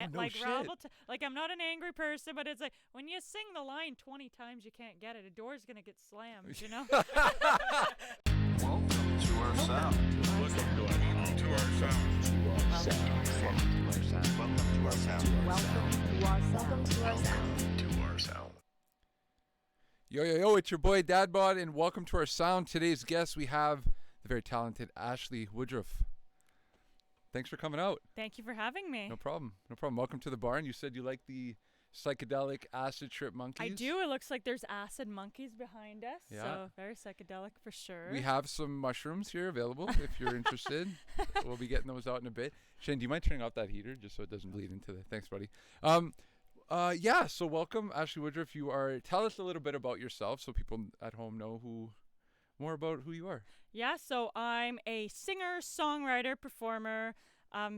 No like shit. Rob will like I'm not an angry person, but it's like when you sing the line 20 times you can't get it. A door's gonna get slammed, you know. Welcome to our sound. Welcome to our sound. Yo, it's your boy dadbOdd, and welcome to our sound. Today's guest, we have the very talented Ashley Woodruff. Thanks for coming out. Thank you for having me. No problem. Welcome to the barn. You said you like the psychedelic acid trip monkeys. I do. It looks like there's acid monkeys behind us. Yeah. So very psychedelic for sure. We have some mushrooms here available if you're interested. We'll be getting those out in a bit. Shane, do you mind turning off that heater just so it doesn't bleed into the... Thanks, buddy. So welcome, Ashley Woodruff. Tell us a little bit about yourself so people at home know more about who you are. Yeah, so I'm a singer, songwriter, performer,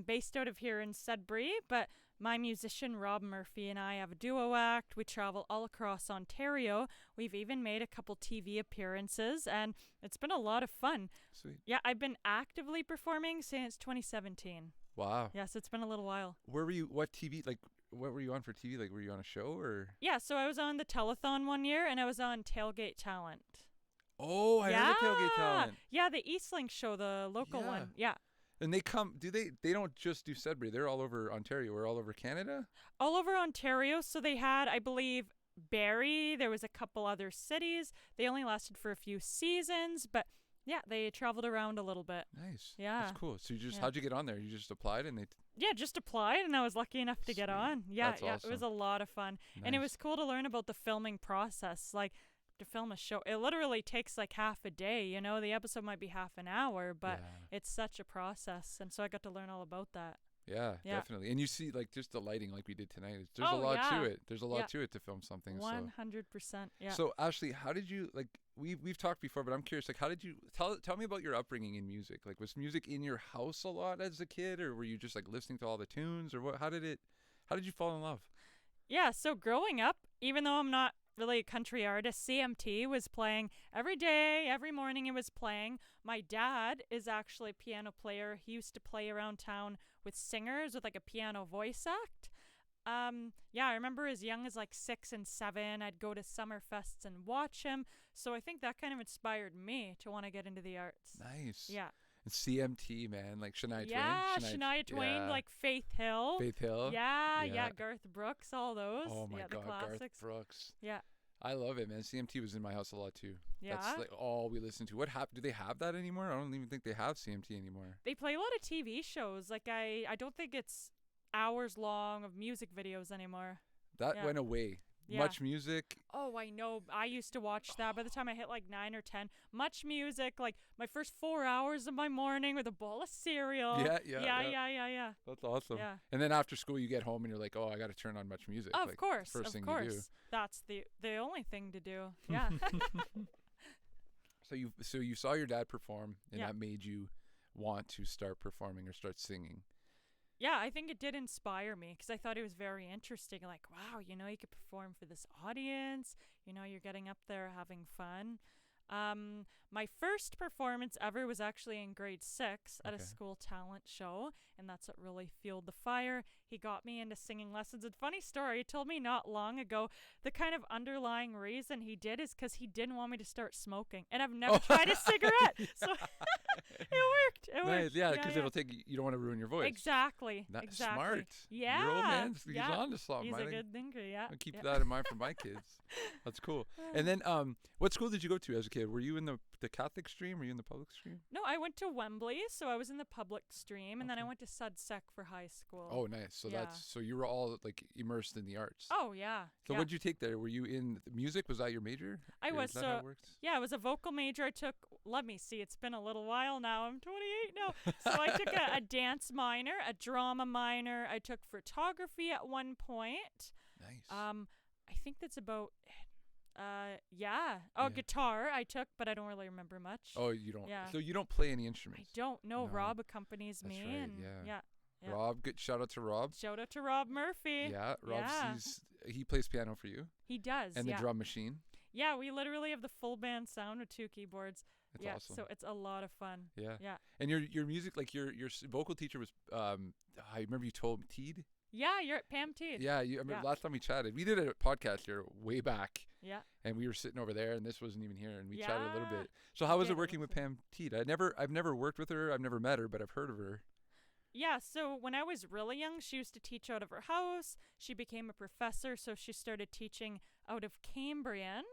based out of here in Sudbury, but my musician Rob Murphy and I have a duo act. We travel all across Ontario. We've even made a couple TV appearances, and it's been a lot of fun. Sweet. Yeah, I've been actively performing since 2017. Wow. Yes, it's been a little while. Where were you? What TV? What were you on for TV? Like, were you on a show or? Yeah, so I was on the telethon one year, and I was on Tailgate Talent. Oh, I heard the Tailgate Talent. Yeah, the Eastlink show, the local one. Yeah. And they come, they don't just do Sudbury, they're all over Ontario or all over Canada? All over Ontario. So they had, I believe, Barrie. There was a couple other cities. They only lasted for a few seasons, but yeah, they traveled around a little bit. Nice. Yeah. That's cool. So how'd you get on there? You just applied and Yeah, just applied and I was lucky enough to get on. Yeah, That's awesome. It was a lot of fun. Nice. And it was cool to learn about the filming process. Like, to film a show, it literally takes like half a day, you know. The episode might be half an hour, but it's such a process, and so I got to learn all about that. Yeah, definitely. And you see, like, just the lighting, like we did tonight. There's a lot to it. There's a lot to it to film something. 100%. Yeah. So Ashley, how did you we've talked before, but I'm curious, like, how did you tell me about your upbringing in music? Like, was music in your house a lot as a kid, or were you just like listening to all the tunes, or what? How did you fall in love? Yeah, so growing up, even though I'm not really a country artist, CMT was playing every day, every morning it was playing. My dad is actually a piano player. He used to play around town with singers with like a piano voice act. I remember as young as like 6 and 7, I'd go to summer fests and watch him. So I think that kind of inspired me to want to get into the arts. Nice. Yeah. And CMT, man, like Shania Twain. Yeah, Shania Twain, like Faith Hill. Faith Hill. Yeah, Garth Brooks, all those. Oh my the God, classics. Garth Brooks. Yeah. I love it, man. CMT was in my house a lot too. Yeah. That's like all we listened to. Do they have that anymore? I don't even think they have CMT anymore. They play a lot of TV shows. Like I don't think it's hours long of music videos anymore. That went away. Yeah. MuchMusic. Oh, I know. I used to watch that. By the time I hit like 9 or 10, MuchMusic, like my first 4 hours of my morning with a bowl of cereal. Yeah. That's awesome. Yeah. And then after school, you get home and you're like, oh, I got to turn on MuchMusic. Of course. First thing course. you do. That's the only thing to do. Yeah. So you saw your dad perform, and Yeah. that made you want to start performing or start singing. Yeah, I think it did inspire me because I thought it was very interesting. Like, wow, you know, you could perform for this audience. You know, you're getting up there having fun. My first performance ever was actually in grade 6 at a school talent show, and that's what really fueled the fire. He got me into singing lessons. And funny story, he told me not long ago the kind of underlying reason he did is because he didn't want me to start smoking, and I've never tried a cigarette, so it worked. It worked. Yeah, because it'll take you don't want to ruin your voice. Exactly. Smart. Yeah. Your old man, he's on to something. He's a good thinker. Yeah. I'll keep that in mind for my kids. That's cool. And then, what school did you go to as a kid? Were you in the Catholic stream? Were you in the public stream? No, I went to Wembley, so I was in the public stream, and then I went to Sudsec for high school. Oh, nice. So so you were all like immersed in the arts. Oh yeah. So what did you take there? Were you in music? Was that your major? I was. Is that how it works? Yeah, it was a vocal major. I took. Let me see. It's been a little while now. I'm 28 now. So I took a dance minor, a drama minor. I took photography at one point. Nice. I think that's about. Guitar I took, but I don't really remember much. Oh, you don't. Yeah. So you don't play any instruments. I don't know. No. Rob accompanies me, right, and yeah. Rob, good shout out to Rob. Shout out to Rob Murphy. Yeah, he plays piano for you. He does. And the drum machine. Yeah, we literally have the full band sound with 2 keyboards. That's awesome. So it's a lot of fun. Yeah. Yeah. And your music, like your vocal teacher was I remember you told me Teed. Yeah, you're at Pam Teed. Yeah, I remember Yeah. last time we chatted, we did a podcast here way back, Yeah. and we were sitting over there, and this wasn't even here, and we chatted a little Yeah, bit. So how was did, it it working looks with Pam Teed? I've never worked with her. I've never met her, but I've heard of her. Yeah, so when I was really young, she used to teach out of her house. She became a professor, so she started teaching out of Cambrian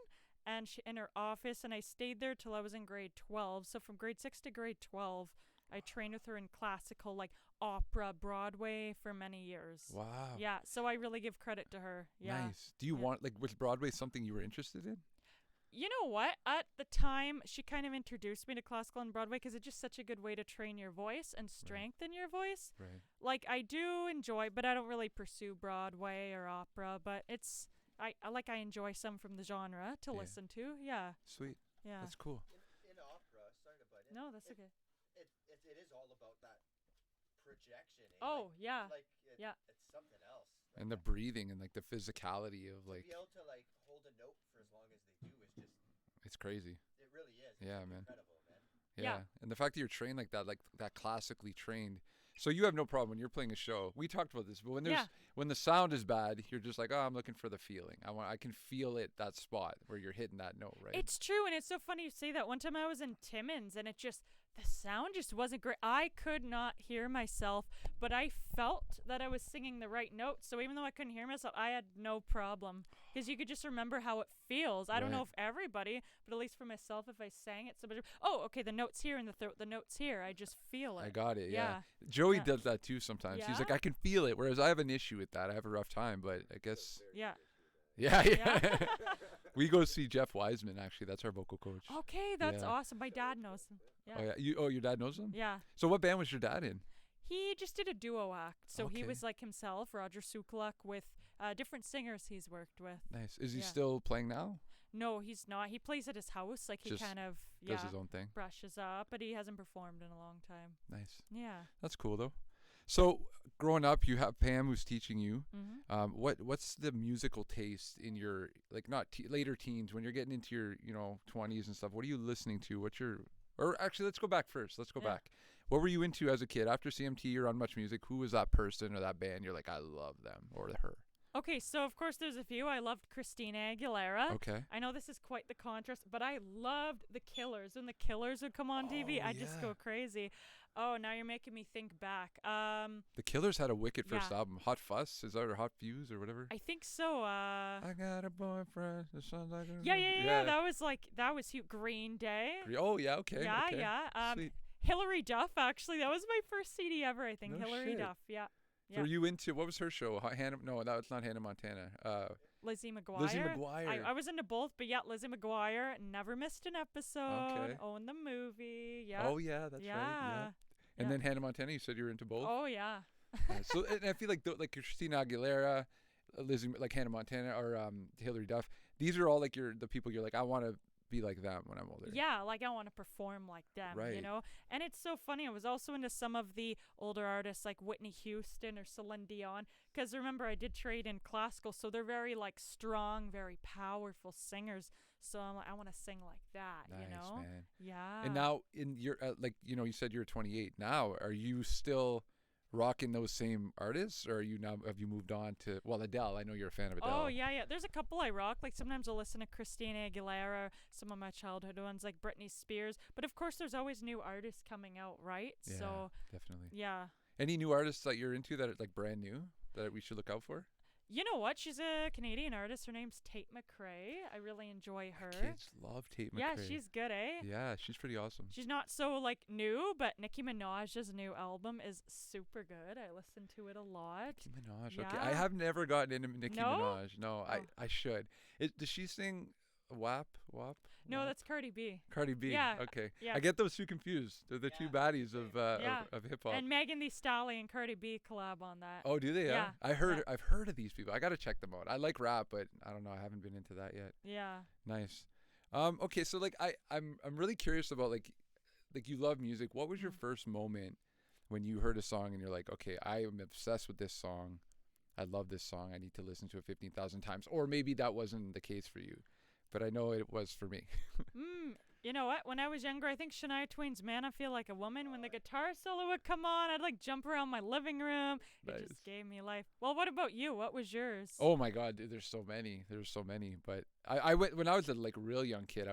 and in her office, and I stayed there till I was in grade 12. So from grade 6 to grade 12, I trained with her in classical, like opera, Broadway for many years. Wow. Yeah, so I really give credit to her. Yeah. Nice. Do you Yeah. want, was Broadway something you were interested in? You know what? At the time, she kind of introduced me to classical and Broadway because it's just such a good way to train your voice and strengthen your voice. Right. Like, I do enjoy, but I don't really pursue Broadway or opera, but I enjoy some from the genre to Yeah. listen to. Yeah. Sweet. Yeah. That's cool. In opera, sorry to butt in. No, that's it, okay. It is all about that projection. Eh? Oh, yeah. Like, Yeah. It's something else. Like And the breathing and like the physicality of to like, be able to like hold a note for as long as they do is just, it's crazy. it really is. It's Yeah, man. incredible, man. Yeah. Yeah. And the fact that you're trained like that classically trained. So you have no problem when you're playing a show. We talked about this, but when the sound is bad, you're just like, oh, I'm looking for the feeling. I can feel it, that spot where you're hitting that note, right? It's true, and it's so funny you say that. One time I was in Timmins, and the sound just wasn't great. I could not hear myself, but I felt that I was singing the right notes. So even though I couldn't hear myself, I had no problem because you could just remember how it feels. I don't know Right. if everybody, but at least for myself, if I sang it, somebody, oh, okay, the note's here in the throat, the note's here. I just feel it. I got it. Yeah. Yeah. Joey Yeah. does that too sometimes. He's like, Yeah? I can feel it. Whereas I have an issue with that. I have a rough time, but I guess, Yeah. yeah. Yeah. We go see Jeff Wiseman, actually. That's our vocal coach. Okay, that's Yeah. awesome. My dad knows him. Yeah. Oh, yeah. Your dad knows him? Yeah. So what band was your dad in? He just did a duo act. So he Okay. was like himself, Roger Sukluk, with different singers he's worked with. Nice. Is he Yeah. still playing now? No, he's not. He plays at his house. Like he Just kind of Does his own thing? brushes up, but he hasn't performed in a long time. Nice. Yeah. That's cool, though. So growing up, you have Pam who's teaching you. Mm-hmm. What's the musical taste in your, like, not later teens, when you're getting into your 20s and stuff? What are you listening to? Or actually, let's go back first. Let's go Yeah. back. What were you into as a kid? After CMT or on MuchMusic, who was that person or that band you're like, I love them or her? Okay, so of course there's a few. I loved Christina Aguilera. Okay. I know this is quite the contrast, but I loved the Killers. When the Killers would come on TV, I'd just yeah. go crazy. Oh, now you're making me think back. The Killers had a wicked first Yeah. album. Hot Fuss, is that, or Hot Fuse or whatever? I think so. I got a boyfriend. It sounds like a Yeah. That was huge. Green Day. Oh, yeah, okay. Yeah, okay. yeah. Sweet. Hillary Duff, actually. That was my first CD ever, I think. No Hillary shit. Duff, yeah. So were you into, what was her show? No, that was not Hannah Montana. Lizzie McGuire. Lizzie McGuire. I was into both, but yeah, Lizzie McGuire never missed an episode. Okay. Own the movie. Yeah. Oh, yeah, that's right. Yeah. And Yeah. then Hannah Montana, you said you were into both? Oh yeah. Yeah, so and I feel like like Christina Aguilera, Lizzie, like Hannah Montana, or Hillary Duff. These are all like the people you're like, I want to be like them when I'm older. Yeah, like I want to perform like them, you Right. know? And it's so funny. I was also into some of the older artists like Whitney Houston or Celine Dion. Because remember, I did trade in classical, so they're very like strong, very powerful singers. So I'm like, I want to sing like that, Nice, you know? man. Yeah. And now in your like you said you're 28 now. Are you still rocking those same artists, or have you moved on to Adele? I know you're a fan of Adele. Oh, yeah. There's a couple I rock. Like sometimes I'll listen to Christina Aguilera, some of my childhood ones like Britney Spears. But of course, there's always new artists coming out, right? Yeah, So, definitely. yeah. Any new artists that you're into that are like brand new that we should look out for? You know what? She's a Canadian artist. Her name's Tate McRae. I really enjoy her. Kids love Tate McRae. Yeah, she's good, eh? Yeah, she's pretty awesome. She's not so like new, but Nicki Minaj's new album is super good. I listen to it a lot. Nicki Minaj. Okay, I Yeah. have never gotten into Nicki No? Minaj. No, Oh. I should. Does she sing WAP? No, WAP? that's Cardi B. Cardi B. Yeah, Okay. yeah. I get those two confused. They're the two baddies of Yeah. of hip hop. And Megan Thee Stallion and Cardi B collab on that. Oh, do they? Yeah, I've heard of these people. I got to check them out. I like rap, but I don't know. I haven't been into that yet. Yeah. Nice. Okay, so like I'm really curious about like you love music. What was your first moment when you heard a song and you're like, okay, I am obsessed with this song. I love this song. I need to listen to it 15,000 times. Or maybe that wasn't the case for you, but I know it was for me. You know what? When I was younger, I think Shania Twain's "Man, I Feel Like a Woman," when the guitar solo would come on, I'd like jump around my living room. It Nice. just gave me life. Well, what about you? What was yours? Oh my God, dude, there's so many. There's so many. But I went when I was a like real young kid.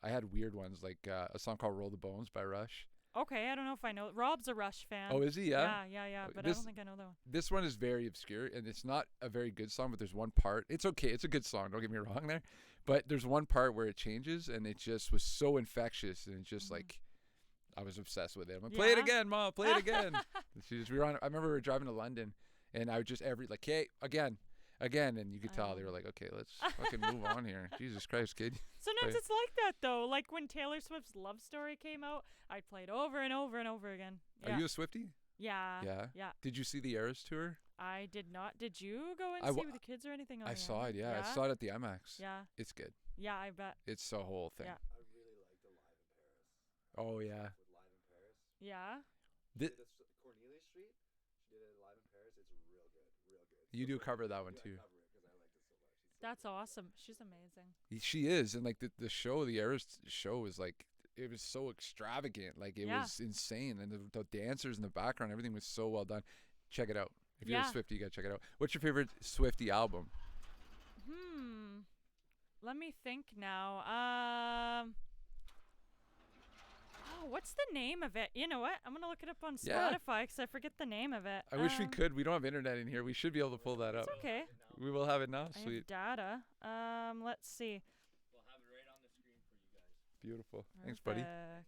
I had weird ones like a song called "Roll the Bones" by Rush. Okay, I don't know if I know. Rob's a Rush fan. Oh, is he? Yeah. Yeah. But I This- don't think I know that one. This one is very obscure, and it's not a very good song. But there's one part. It's okay. It's a good song. Don't get me wrong there. But there's one part where it changes, and it just was so infectious, and it just like I was obsessed with it. I'm like, play it Yeah? again, Mom. Play it again. we were on. I remember we were driving to London, and I would just hey, again, and you could tell they were like, okay, let's fucking move on here. Jesus Christ, kid. Sometimes Right. it's like that though. Like when Taylor Swift's "Love Story" came out, I'd play it over and over and over again. Yeah. Are you a Swiftie? Yeah. Yeah. Yeah. Did you see the Eras tour? I did not. Did you go and I see wa- with the kids or anything? On I your saw own? it. Yeah, I saw it at the IMAX. Yeah. It's good. Yeah, I bet. It's the whole thing. Yeah. I really like the Live in Paris. Oh yeah. With Live in Paris. Yeah. Thi- Did it Cornelia Street. She did it Live in Paris. It's real good. Real good. You do So cover that I one do, too. I cover it because I liked it so much. It's so That's good. awesome. She's amazing. She is, and like the show, the Eras show was like it was so extravagant, like it Yeah. was insane, and the dancers in the background, everything was so well done. Check it out. If you're a Yeah. Swiftie, you gotta check it out. What's your favorite Swiftie album? Let me think now. Oh, what's the name of it? You know what? I'm gonna look it up on Yeah. Spotify because I forget the name of it. I wish we could. We don't have internet in here. We should be able to pull that up. It's okay. We will have it now. I Sweet, have data. Let's see. We'll have it right on the screen for you guys. beautiful. Thanks, buddy. Perfect.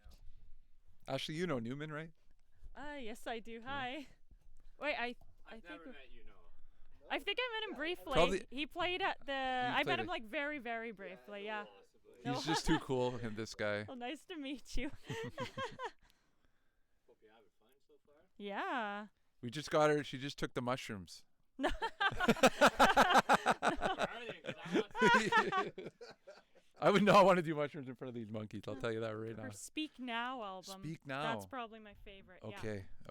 Ashley, you know Newman, right? Yes, I do. Hi. Wait, I I've think never met you, no. I think I met him briefly. Probably- He played at the. I played met him it. like very, very briefly. Yeah. Possibly. No. He's just too cool, and this guy. Well, nice to meet you. Hope you're having fun so far. Yeah. We just got her. She just took the mushrooms. Where are they? 'Cause I want I would not want to do mushrooms in front of these monkeys. I'll tell you that right now. Her Speak Now album. Speak Now. That's probably my favorite.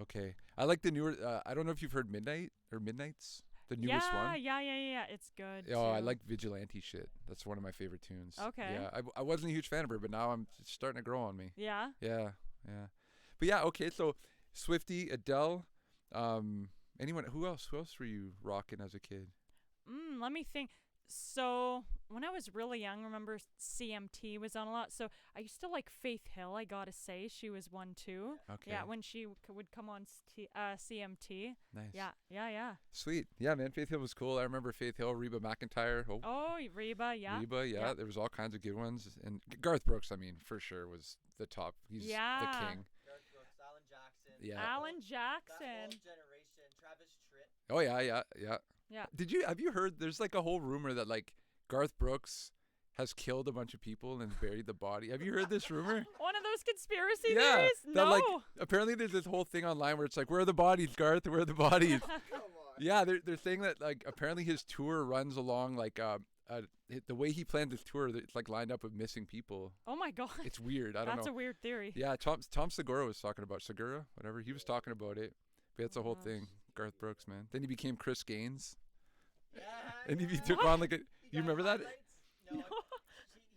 Okay. I like the newer. I don't know if you've heard Midnights, the newest one. Yeah. It's good. Oh, I too. like vigilante shit. That's one of my favorite tunes. Okay. Yeah, I wasn't a huge fan of her, but now it's starting to grow on me. Yeah. Yeah. But yeah, okay. So Swiftie, Adele, anyone? Who else? Who else were you rocking as a kid? Let me think. So when I was really young, I remember CMT was on a lot. So I used to like Faith Hill. I gotta say, she was one too. Okay. Yeah, when she would come on CMT. Nice. Yeah. Sweet. Yeah, man. Faith Hill was cool. I remember Faith Hill, Reba McEntire. Oh, Reba. Yeah. Reba, yeah, Yeah. there was all kinds of good ones, and Garth Brooks, I mean, for sure was the top. He's the Yeah. king. Garth Brooks, Alan Jackson. Yeah. Alan That Jackson. whole generation. Travis Tritt. Oh yeah. Yeah. Have you heard? There's like a whole rumor that like Garth Brooks has killed a bunch of people and buried the body. Have you heard this rumor? One of those conspiracy Yeah, theories? that, No. like, apparently there's this whole thing online where it's like, where are the bodies, Garth? Where are the bodies? Come on. Yeah, they're saying that like apparently his tour runs along like the way he planned his tour. It's like lined up with missing people. Oh my God. It's weird. I don't That's know. a weird theory. Yeah, Tom Segura was talking about whatever. He was talking about it. But that's a whole Gosh. thing. Garth Brooks, man. Then he became Chris Gaines, Yeah, and he yeah. took on like a. He You got remember that? highlights? No.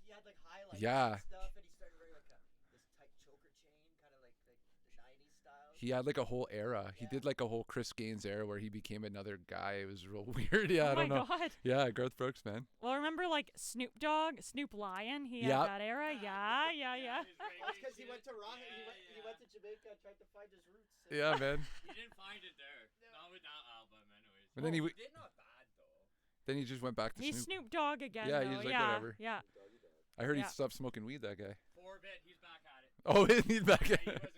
He had like highlights Yeah. and stuff, and he started wearing like this tight choker chain, kind of like the 90s style. He had like a whole era. He Yeah. did like a whole Chris Gaines era where he became another guy. It was real weird. Yeah, Oh I my don't know. God. Yeah, Garth Brooks, man. Well, remember like Snoop Lion? He Yeah. had that era. Yeah. That's because he went to he went to Jamaica and tried to find his roots. and- Yeah, man. You didn't find it there. Not with that album, anyways. And then he did not bad though. then he just went back to He's Snoop. Snoop Dogg again. Yeah, though. he's like, yeah. whatever. Yeah. I heard he Yeah. stopped smoking weed. That guy. 4-bit, he's back at it. Oh, he's back. Yeah, he wasn't gonna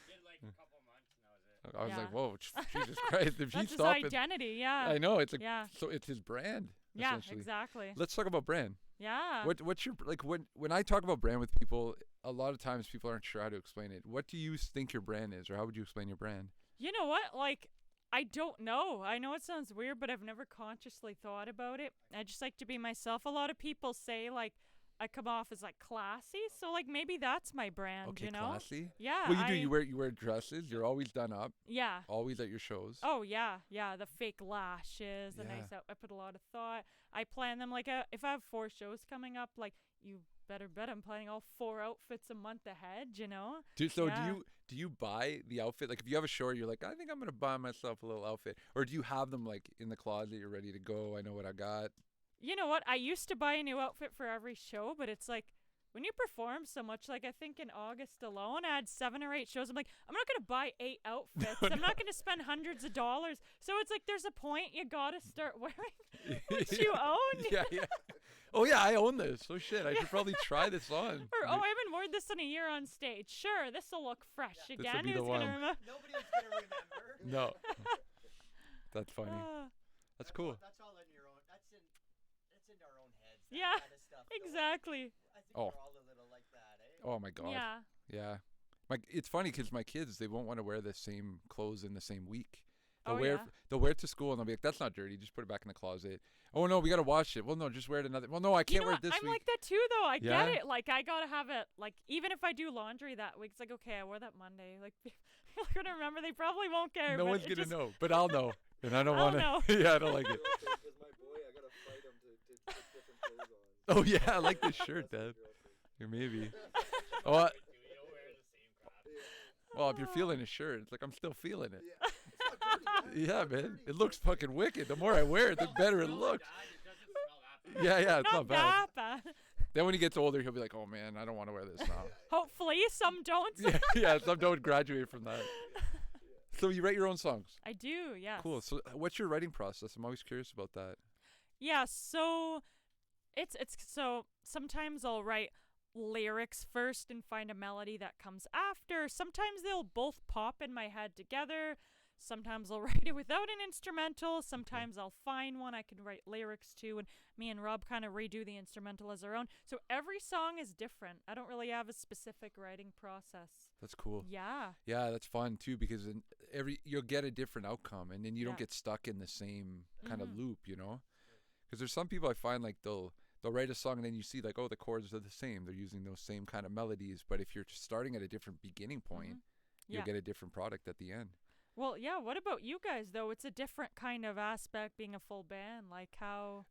get like a couple months, and that was it. I was Yeah. like, whoa, Jesus Christ! If he That's his stopped it, identity. Yeah. I know it's like Yeah. so it's his brand. Yeah. essentially. Exactly. Let's talk about brand. Yeah. What's your like when I talk about brand with people, a lot of times people aren't sure how to explain it. What do you think your brand is, or how would you explain your brand? You know what? Like, I don't know. I know it sounds weird, but I've never consciously thought about it. I just like to be myself. A lot of people say, like, I come off as like classy. So like maybe that's my brand, Okay, you know? classy. Yeah. Well, you do. You wear dresses. You're always done up. Yeah. Always at your shows. Oh yeah, yeah. The fake lashes, the nice Yeah. I put a lot of thought. I plan them like if I have 4 shows coming up, like you better bet I'm planning all 4 outfits a month ahead, you know? So Yeah. do you buy the outfit? Like if you have a show, you're like, I think I'm gonna buy myself a little outfit, or do you have them like in the closet? You're ready to go. I know what I got. You know what? I used to buy a new outfit for every show, but it's like when you perform so much, like I think in August alone, I had 7 or 8 shows. I'm like, I'm not gonna buy 8 outfits. I'm not gonna spend hundreds of dollars. So it's like there's a point you gotta start wearing what you own. Yeah, yeah. Oh yeah, I own this. Oh shit, I should probably try this on. Or I haven't worn this in a year on stage. Sure, this will look fresh This'll again. be the Who's gonna one. remember? Nobody was gonna remember. No, that's funny. That's cool. That's all in your own. That's in our own heads. That Yeah, kind of stuff. So exactly. I think Oh. we're all a little like that, eh? Oh my god. Yeah. Yeah. It's funny because my kids, they won't want to wear the same clothes in the same week. Oh, They'll wear it to school and they'll be like, that's not dirty. Just put it back in the closet. Oh no, we gotta wash it. Well, no, just wear it another. Well, no, I You can't know wear what? it this I'm week. like that too, though. I Yeah? get it. Like I gotta have it. Like even if I do laundry that week, it's like okay, I wore that Monday. Like people are gonna remember. They probably won't care. No but one's it gonna just- know, but I'll know, and I don't I'll want know. to. Yeah, I don't like it. Because my boy, I gotta fight him to put different clothes on. Oh yeah, I like this shirt, Dad. Or maybe. Oh, Like, dude, you don't wear the same crap. well, if you're feeling a shirt, it's like I'm still feeling it. Yeah, it's not dirty, man. Yeah, man, it looks fucking wicked. The more I wear it, the better it No, looks. Dad, it doesn't smell that bad. Yeah, yeah, it's not bad. that bad. Then when he gets older, he'll be like, oh man, I don't want to wear this now. Hopefully, some don't. Yeah, yeah, some don't graduate from that. So you write your own songs. I do. Yes. Cool. So what's your writing process? I'm always curious about that. Yeah. So it's so sometimes I'll write lyrics first and find a melody that comes after. Sometimes they'll both pop in my head together. Sometimes I'll write it without an instrumental. Sometimes I'll find one I can write lyrics to, and me and Rob kind of redo the instrumental as our own. So every song is different. I don't really have a specific writing process. That's cool. Yeah. Yeah, that's fun too because in you'll get a different outcome, and then you don't Yeah. get stuck in the same kind of Mhm. loop, you know? Because there's some people I find like they'll write a song and then you see like, oh, the chords are the same. They're using those same kind of melodies, but if you're just starting at a different beginning point, you'll Yeah. get a different product at the end. Well, yeah. What about you guys though? It's a different kind of aspect being a full band. Like how?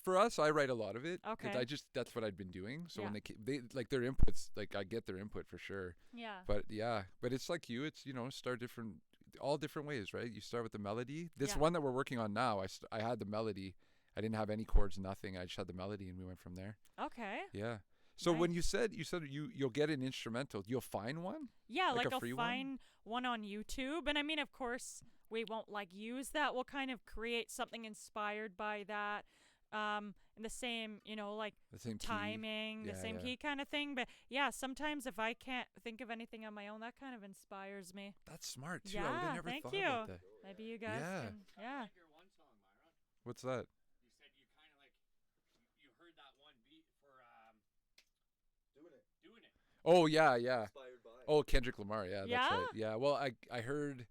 For us, I write a lot of it. 'Cause Okay. that's what I'd been doing. So when Yeah. they like their inputs, like I get their input for sure. Yeah. But yeah, but it's like you, it's, start all different ways, right? You start with the melody. This Yeah. one that we're working on now, I had the melody. I didn't have any chords, nothing. I just had the melody and we went from there. Okay. Yeah. So when Nice. you said you'll get an instrumental, you'll find one? Yeah, Like like a I'll free one? find one on YouTube. And I mean, of course, we won't like use that. We'll kind of create something inspired by that. In the same, like The same key. timing, the Yeah, same yeah. key kind of thing. But yeah, sometimes if I can't think of anything on my own, that kind of inspires me. That's smart too. I Yeah, would've never thank thought you. about that. Maybe you guys Yeah. can. Yeah. Like your one song, Myra. What's that? You said you kind of like you heard that one beat for Doing it. Oh yeah, yeah. Inspired by. Oh, Kendrick Lamar. Yeah, that's Yeah? right. Yeah. Well, I heard,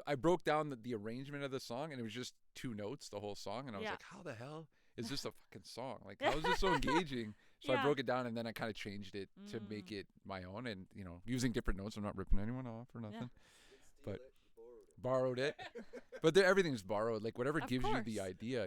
I broke down the arrangement of the song, and it was just 2 notes the whole song, and I was Yeah. like, how the hell is this a fucking song? Like, how is this so engaging? So I Yeah. broke it down, and then I kind of changed it to make it my own, and using different notes. I'm not ripping anyone off or nothing. You didn't steal but- it, you borrowed it. Borrowed it, but everything's borrowed. Like whatever Of gives you the course. idea.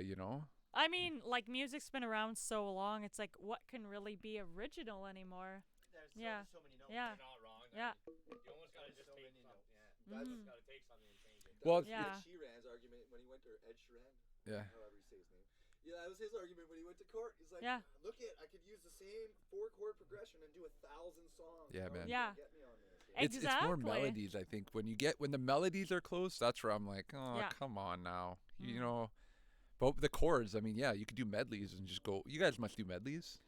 I mean, like music's been around so long. It's like, what can really be original anymore? There's Yeah. so many notes. Yeah. You're not wrong. Yeah. You almost gotta just so take many something. notes. Yeah. That's Mhm. Gotta take something and change it. That Well, was Yeah. Ed Sheeran's argument when he went to Ed Sheeran, Yeah. however you say his name. Yeah, that was his argument when he went to court. He's like, Yeah. look I could use the same 4-chord progression and do 1,000 songs. Yeah, How are man. you Yeah. gonna get me on this? Yeah. It's more Exactly. melodies. I think when the melodies are close, that's where I'm like, oh, Yeah. come on now, Mm. But the chords, I mean, yeah, you could do medleys and just go. You guys must do medleys.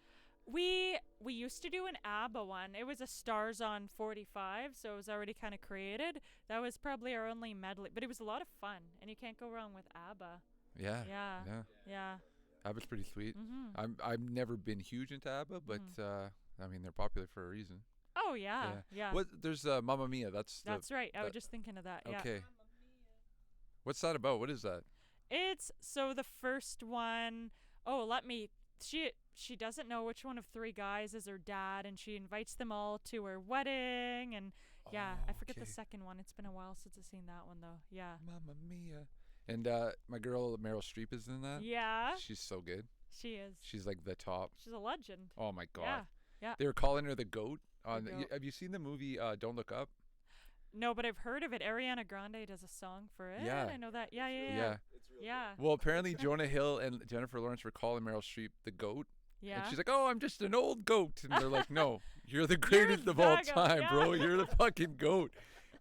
We used to do an ABBA one. It was a Stars on 45, so it was already kind of created. That was probably our only medley, but it was a lot of fun, and you can't go wrong with ABBA. Yeah. Yeah. Yeah. Yeah. ABBA's pretty sweet. Mhm. I've never been huge into ABBA, but Mm-hmm. I mean they're popular for a reason. Oh yeah. Yeah. There's Mamma Mia. That's right. I was that- just thinking of that. Yeah. okay. What's that about? What is that? It's so the first one, oh, she she doesn't know which one of 3 guys is her dad, and she invites them all to her wedding. And yeah, I forget the okay. second one. It's been a while since I've seen that one though. Yeah. Mamma Mia. And my girl Meryl Streep is in that. Yeah, She's so good. she is. She's like the top. She's a legend. Oh my god. Yeah. Yeah. They were calling her the goat. The goat. Have you seen the movie Don't Look Up? No, but I've heard of it. Ariana Grande does a song for it. Yeah. I know that. Yeah, yeah, yeah. Yeah. It's real. Yeah. Well, apparently Jonah Hill and Jennifer Lawrence were calling Meryl Streep the goat. Yeah. And she's like, "Oh, I'm just an old goat." And they're like, "No, you're the greatest of all the goat, time, yeah. bro. You're the fucking goat."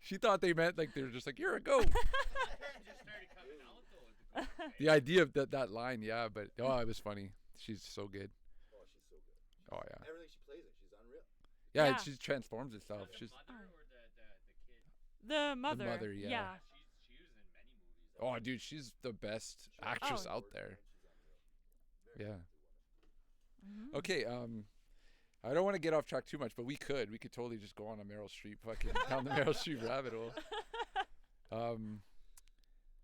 She thought they meant like they were just like, "You're a goat." It just started coming out though. With the goat, The idea of that line, yeah, but it was funny. She's so good. Oh, she's so good. Oh yeah. Everything she plays in, she's unreal. Yeah, Yeah. she transforms right? herself. The She's mother or the kid? The mother. mother, yeah. Yeah. She was in many movies. oh, dude, she's the best actress Oh. out there. She's unreal. Yeah. Mhm. Okay, I don't want to get off track too much, but we could totally just go on a Meryl Streep fucking down the Meryl Streep rabbit hole.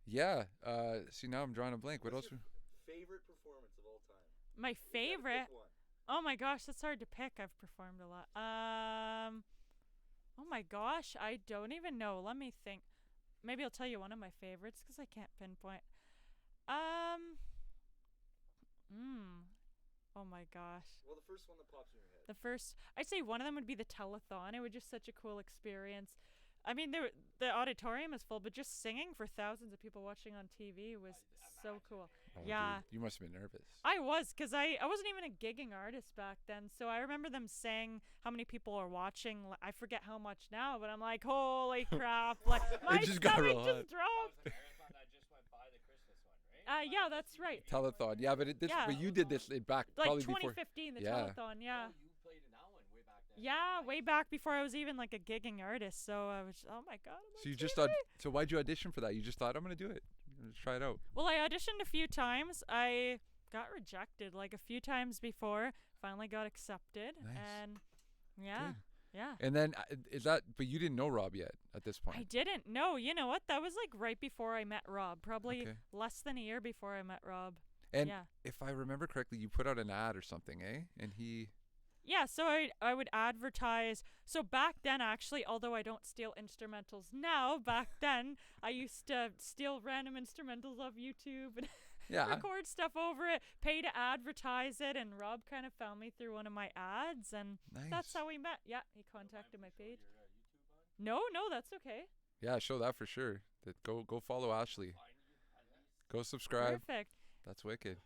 Yeah. See, now I'm drawing a blank. What else? What's your favorite performance of all time? My You gotta pick favorite. one. Oh my gosh, that's hard to pick. I've performed a lot. Oh my gosh, I don't even know. Let me think. Maybe I'll tell you one of my favorites because I can't pinpoint. Oh my gosh. Well, the first one that pops in your head. The first, I'd say one of them would be the telethon. It was just such a cool experience. I mean, the auditorium is full, but just singing for thousands of people watching on TV was so cool. Oh, Yeah. dude, you must have been nervous. I was, because I wasn't even a gigging artist back then. So I remember them saying how many people are watching. I forget how much now, but I'm like, holy crap. Like, my just got stomach real hot. just That dropped. was a marathon that just went by the Christmas one, right? Yeah, that's right. Telethon, yeah, but Yeah. but you did this back Like probably before. 2015, the Yeah. telethon, yeah. Oh, you played in that one way back then. Yeah, way back before I was even like a gigging artist. So I was, oh my God. I'm So on you just TV. thought. So why'd you audition for that? You just thought I'm gonna do it. Let's try it out. Well, I auditioned a few times. I got rejected like a few times before. Finally got accepted. Nice. And yeah, Good. yeah. And then is that? But you didn't know Rob yet at this point. I didn't know. You know what? That was like right before I met Rob. Probably Okay. less than a year before I met Rob. And yeah. if I remember correctly, you put out an ad or something, eh? And he. Yeah, so I would advertise. So back then, actually, although I don't steal instrumentals now, back then I used to steal random instrumentals off YouTube and Yeah. record stuff over it, pay to advertise it, and Rob kind of found me through one of my ads, and Nice. that's how we met. Yeah, he contacted my page. No, that's okay. Yeah, show that for sure. That go follow Ashley. Go subscribe. Perfect. That's wicked.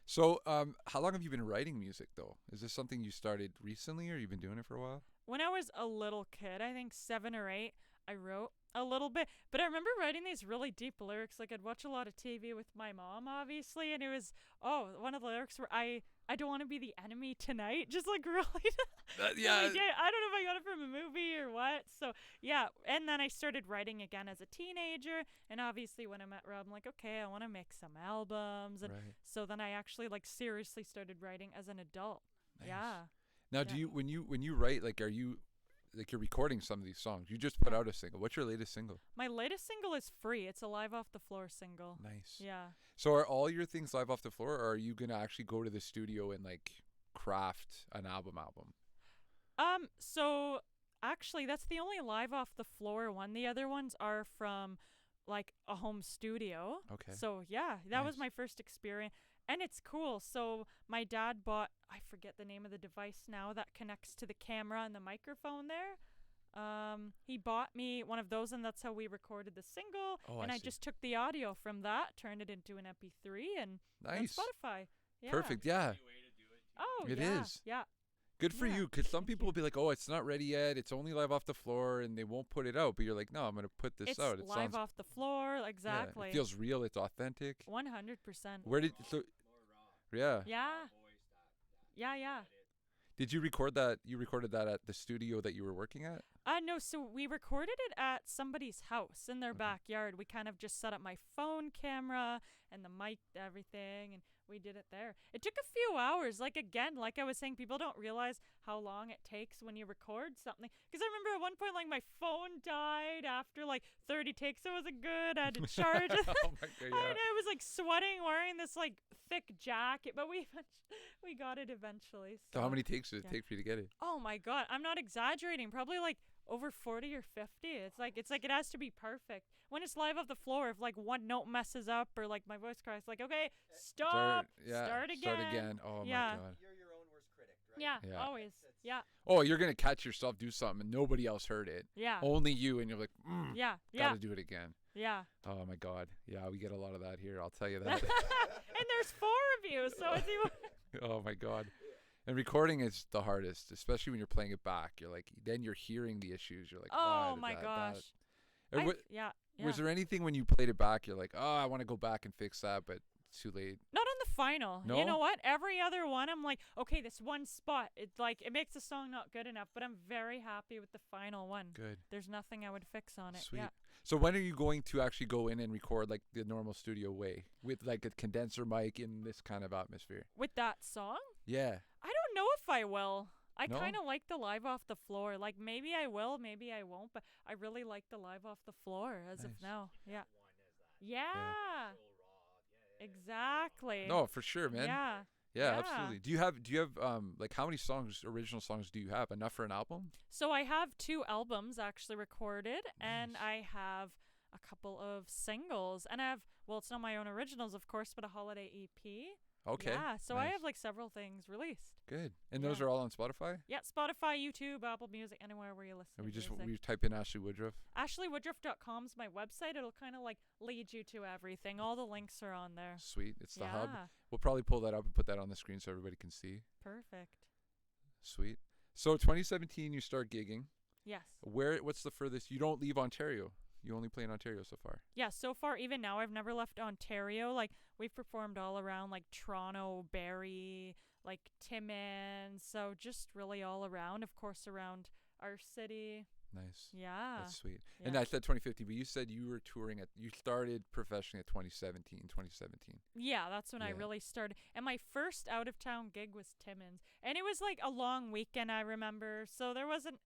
So, how long have you been writing music though? Is this something you started recently, or you've been doing it for a while? When I was a little kid, I think 7 or 8, I wrote a little bit, but I remember writing these really deep lyrics. Like I'd watch a lot of TV with my mom, obviously, and it was one of the lyrics where I don't want to be the enemy tonight. Just like really, Yeah. really deep. I don't know if I got it from a movie or what. So yeah, and then I started writing again as a teenager, and obviously when I met Rob, I'm like, okay, I want to make some albums, and Right. so then I actually like seriously started writing as an adult. Nice. Yeah. Now, do you when you write, like, are you like you're recording some of these songs? You just put out a single. What's your latest single? My latest single is free. It's a live off the floor single. Nice. Yeah. So are all your things live off the floor, or are you gonna actually go to the studio and like craft an album? So actually that's the only live off the floor one. The other ones are from like a home studio. Okay. So yeah, that was Nice. my first experience. And it's cool. So my dad bought, I forget the name of the device now that connects to the camera and the microphone there. He bought me one of those, and that's how we recorded the single. Oh, and I I see. just took the audio from that, turned it into an MP3, and on Nice. Spotify. Yeah. Perfect. Yeah. Oh, It yeah. is. Yeah. Good for Yeah, you, because some thank people you. will be like, "Oh, it's not ready yet. It's only live off the floor," and they won't put it out. But you're like, "No, I'm gonna put this It's out. It live sounds off the floor. yeah, Exactly. it feels real. It's authentic." 100%. Where did so? Yeah. Yeah. Yeah. Did you record that? You recorded that at the studio that you were working at? No, so we recorded it at somebody's house in their Okay. backyard. We kind of just set up my phone camera and the mic, everything, and we did it there. It took a few hours. Like, again, like I was saying, people don't realize how long it takes when you record something. Because I remember at one point, like, my phone died after like 30 takes. It wasn't good. I had to charge it. Oh my God, yeah. I was like sweating, wearing this like thick jacket, but we got it eventually. So how many takes did it yeah. take for you to get it? Oh my God, I'm not exaggerating. Probably like over 40 or 50. It's like it has to be perfect. When it's live off the floor, if like one note messes up or like my voice cracks, like, okay, stop, start again. Oh Yeah. my God. You're your own worst critic, right? Yeah, Yeah. always. Yeah, Oh, you're gonna catch yourself do something and nobody else heard it. yeah, Only you, and you're like, yeah, gotta do it again. yeah. Oh my God. Yeah, we get a lot of that here. I'll tell you that. And there's 4 of you, so it's even. Oh my God. And recording is the hardest, especially when you're playing it back. You're like, then you're hearing the issues. You're like, why Oh did my that, gosh. that? And Yeah. Was there anything when you played it back, you're like, oh, I want to go back and fix that, but it's too late? Not on the final. No? You know what? Every other one, I'm like, okay, this one spot, it's like, it makes the song not good enough, but I'm very happy with the final one. Good. There's nothing I would fix on it. Sweet. Yeah. So when are you going to actually go in and record like the normal studio way with like a condenser mic in this kind of atmosphere? With that song? Yeah. I don't know if I will. I No? kind of like the live off the floor. Like, maybe I will, maybe I won't, but I really like the live off the floor as of Nice. now. Yeah. One is that. Yeah. So raw. Exactly. No, for sure, man. Yeah. Yeah, Yeah. absolutely. Do you have like how many original songs do you have? Enough for an album? So I have 2 albums actually recorded, and Nice. I have a couple of singles, and I have, well, it's not my own originals, of course, but a holiday EP. Okay. Yeah, so I nice. have like several things released. Good. And those Yeah. are all on Spotify? Yeah, Spotify, YouTube, Apple Music, anywhere where you listen And to music. we type in Ashley Woodruff. AshleyWoodruff.com is my website. It'll kind of like lead you to everything. All the links are on there. Sweet. It's the yeah, hub. We'll probably pull that up and put that on the screen so everybody can see. perfect. Sweet. So 2017 you start gigging. Yes. What's the furthest? You don't leave Ontario. You only play in Ontario so far. Yeah, so far, even now, I've never left Ontario. Like, we've performed all around, like, Toronto, Barrie, like, Timmins. So just really all around, of course, around our city. Nice. Yeah. That's sweet. Yeah. And I said 2015, but you said you were touring you started professionally at 2017. Yeah, that's when I Yeah. really started. And my first out of town gig was Timmins. And it was like a long weekend, I remember. So there wasn't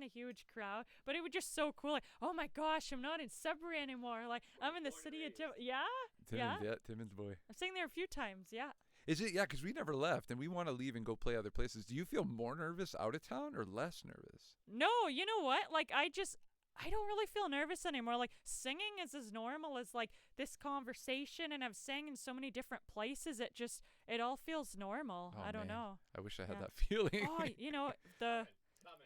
a huge crowd, but it was just so cool. Like, oh my gosh, I'm not in Sudbury anymore. Like, I'm in the city of Timmins. Yeah? Timmins, yeah, Timmins boy. I've sang there a few times, yeah. Is it? Yeah, because we never left, and we want to leave and go play other places. Do you feel more nervous out of town or less nervous? No, you know what? Like, I don't really feel nervous anymore. Like, singing is as normal as like this conversation, and I've sang in so many different places. It all feels normal. Oh, I don't man. know. I wish I had Yeah. that feeling. Oh, you know, Coming.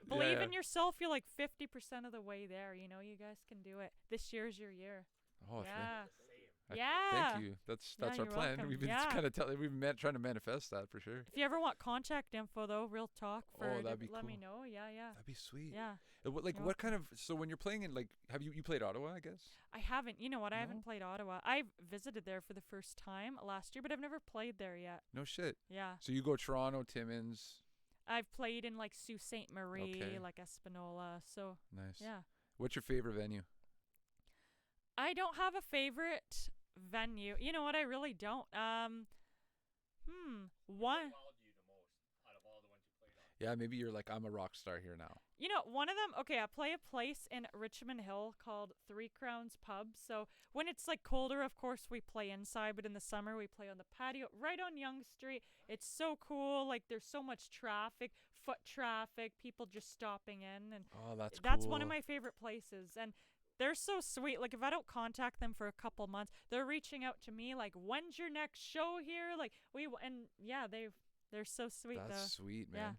believe Yeah. in yourself. You're like 50% of the way there. You know, you guys can do it. This year's your year. Oh, Yeah. I- Yeah. Thank you. That's Yeah, our you're plan. welcome. We've been Yeah. kind of trying to manifest that for sure. If you ever want contact info, though, real talk for that'd be let me cool. know. Yeah, yeah. That'd be sweet. Yeah. You're What kind of? So when you're playing in have you played Ottawa? I guess. I haven't. You know what? I No? haven't played Ottawa. I've visited there for the first time last year, but I've never played there yet. No shit. Yeah. So you go Toronto, Timmins. I've played in like Sault Ste. Marie, Okay. like Espanola. So, Nice. yeah. What's your favorite venue? I don't have a favorite venue. You know what? I really don't. One. Wowed you the most out of all the ones you played on? Yeah, maybe you're like, I'm a rock star here now. You know, one of them, okay, I play a place in Richmond Hill called 3 Crowns Pub. So when it's like colder, of course, we play inside, but in the summer, we play on the patio right on Yonge Street. It's so cool. Like, there's so much traffic, foot traffic, people just stopping in. And Oh, that's that's one of cool. my favorite places. And they're so sweet. Like, if I don't contact them for a couple months, they're reaching out to me, like, when's your next show here? Like, and yeah, they're so sweet, That's though. sweet, man. Yeah.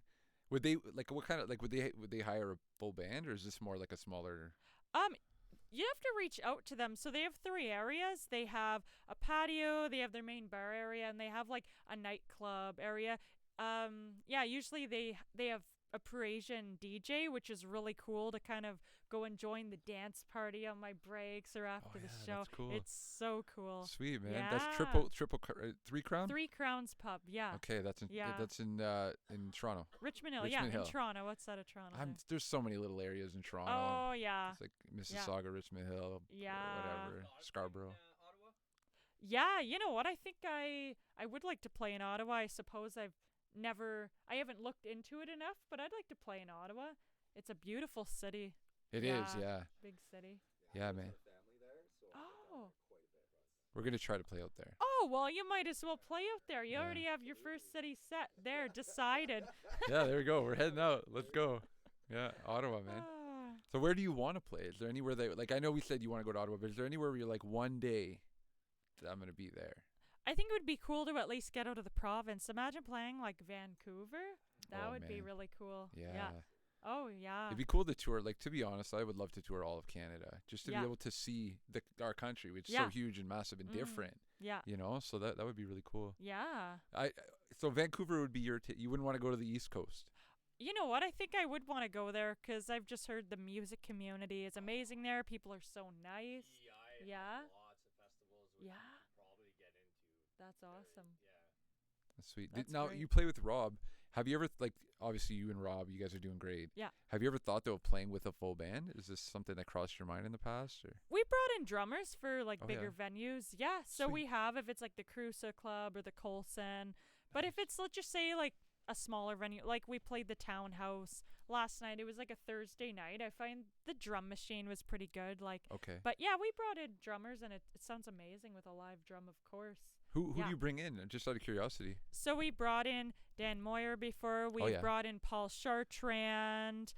Would they what kind of would they hire a full band, or is this more like a smaller? You have to reach out to them. So they have 3 areas. They have a patio, they have their main bar area, and they have like a nightclub area. Yeah, usually they have a Parisian DJ, which is really cool to kind of go and join the dance party on my breaks or after the yeah, show. that's cool. It's so cool. Sweet, man. Yeah. That's triple 3 Crown. 3 Crowns Pub, yeah. Okay, that's Yeah. in Toronto. Richmond Hill, Richmond yeah, Hill. in Toronto. What's that of Toronto? there? There's so many little areas in Toronto. Oh, yeah. It's like Mississauga, Richmond Hill, Yeah. whatever, Scarborough. Ottawa? Yeah, you know what? I think I would like to play in Ottawa. I suppose I haven't looked into it enough, but I'd like to play in Ottawa. It's a beautiful city. It is, yeah. Big city. Yeah, man. Oh. We're going to try to play out there. Oh, well, you might as well play out there. You Yeah. already have your first city set there, decided. Yeah, there we go. We're heading out. Let's go. Yeah, Ottawa, man. Ah. So where do you want to play? Is there anywhere that, like, I know we said you want to go to Ottawa, but is there anywhere where you're like, one day I'm going to be there? I think it would be cool to at least get out of the province. Imagine playing like Vancouver. That Oh, would be man. really cool. Yeah. Oh, yeah. It'd be cool to tour. Like, to be honest, I would love to tour all of Canada just to Yeah. be able to see our country, which is Yeah. so huge and massive and Mm. different, Yeah. you know? So that would be really cool. Yeah. So Vancouver would be you wouldn't want to go to the East Coast. You know what? I think I would want to go there because I've just heard the music community is amazing there. People are so nice. EI Yeah. has lots of festivals which Yeah. you could probably get into. That's awesome. Yeah. That's sweet. That's Now, great. you play with Rob. Have you ever, like, obviously you and Rob, you guys are doing great. Yeah. Have you ever thought, though, of playing with a full band? Is this something that crossed your mind in the past? Or? We brought in drummers for like Oh, bigger venues. Yeah. So Sweet. we have if it's like the Crusoe Club or the Colson. But if it's, let's just say, like a smaller venue, like we played the Townhouse last night. It was like a Thursday night. I find the drum machine was pretty good. Like, Okay. but yeah, we brought in drummers and it sounds amazing with a live drum, of course. Who yeah. do you bring in? Just out of curiosity. So we brought in Dan Moyer before. We yeah. brought in Paul Chartrand.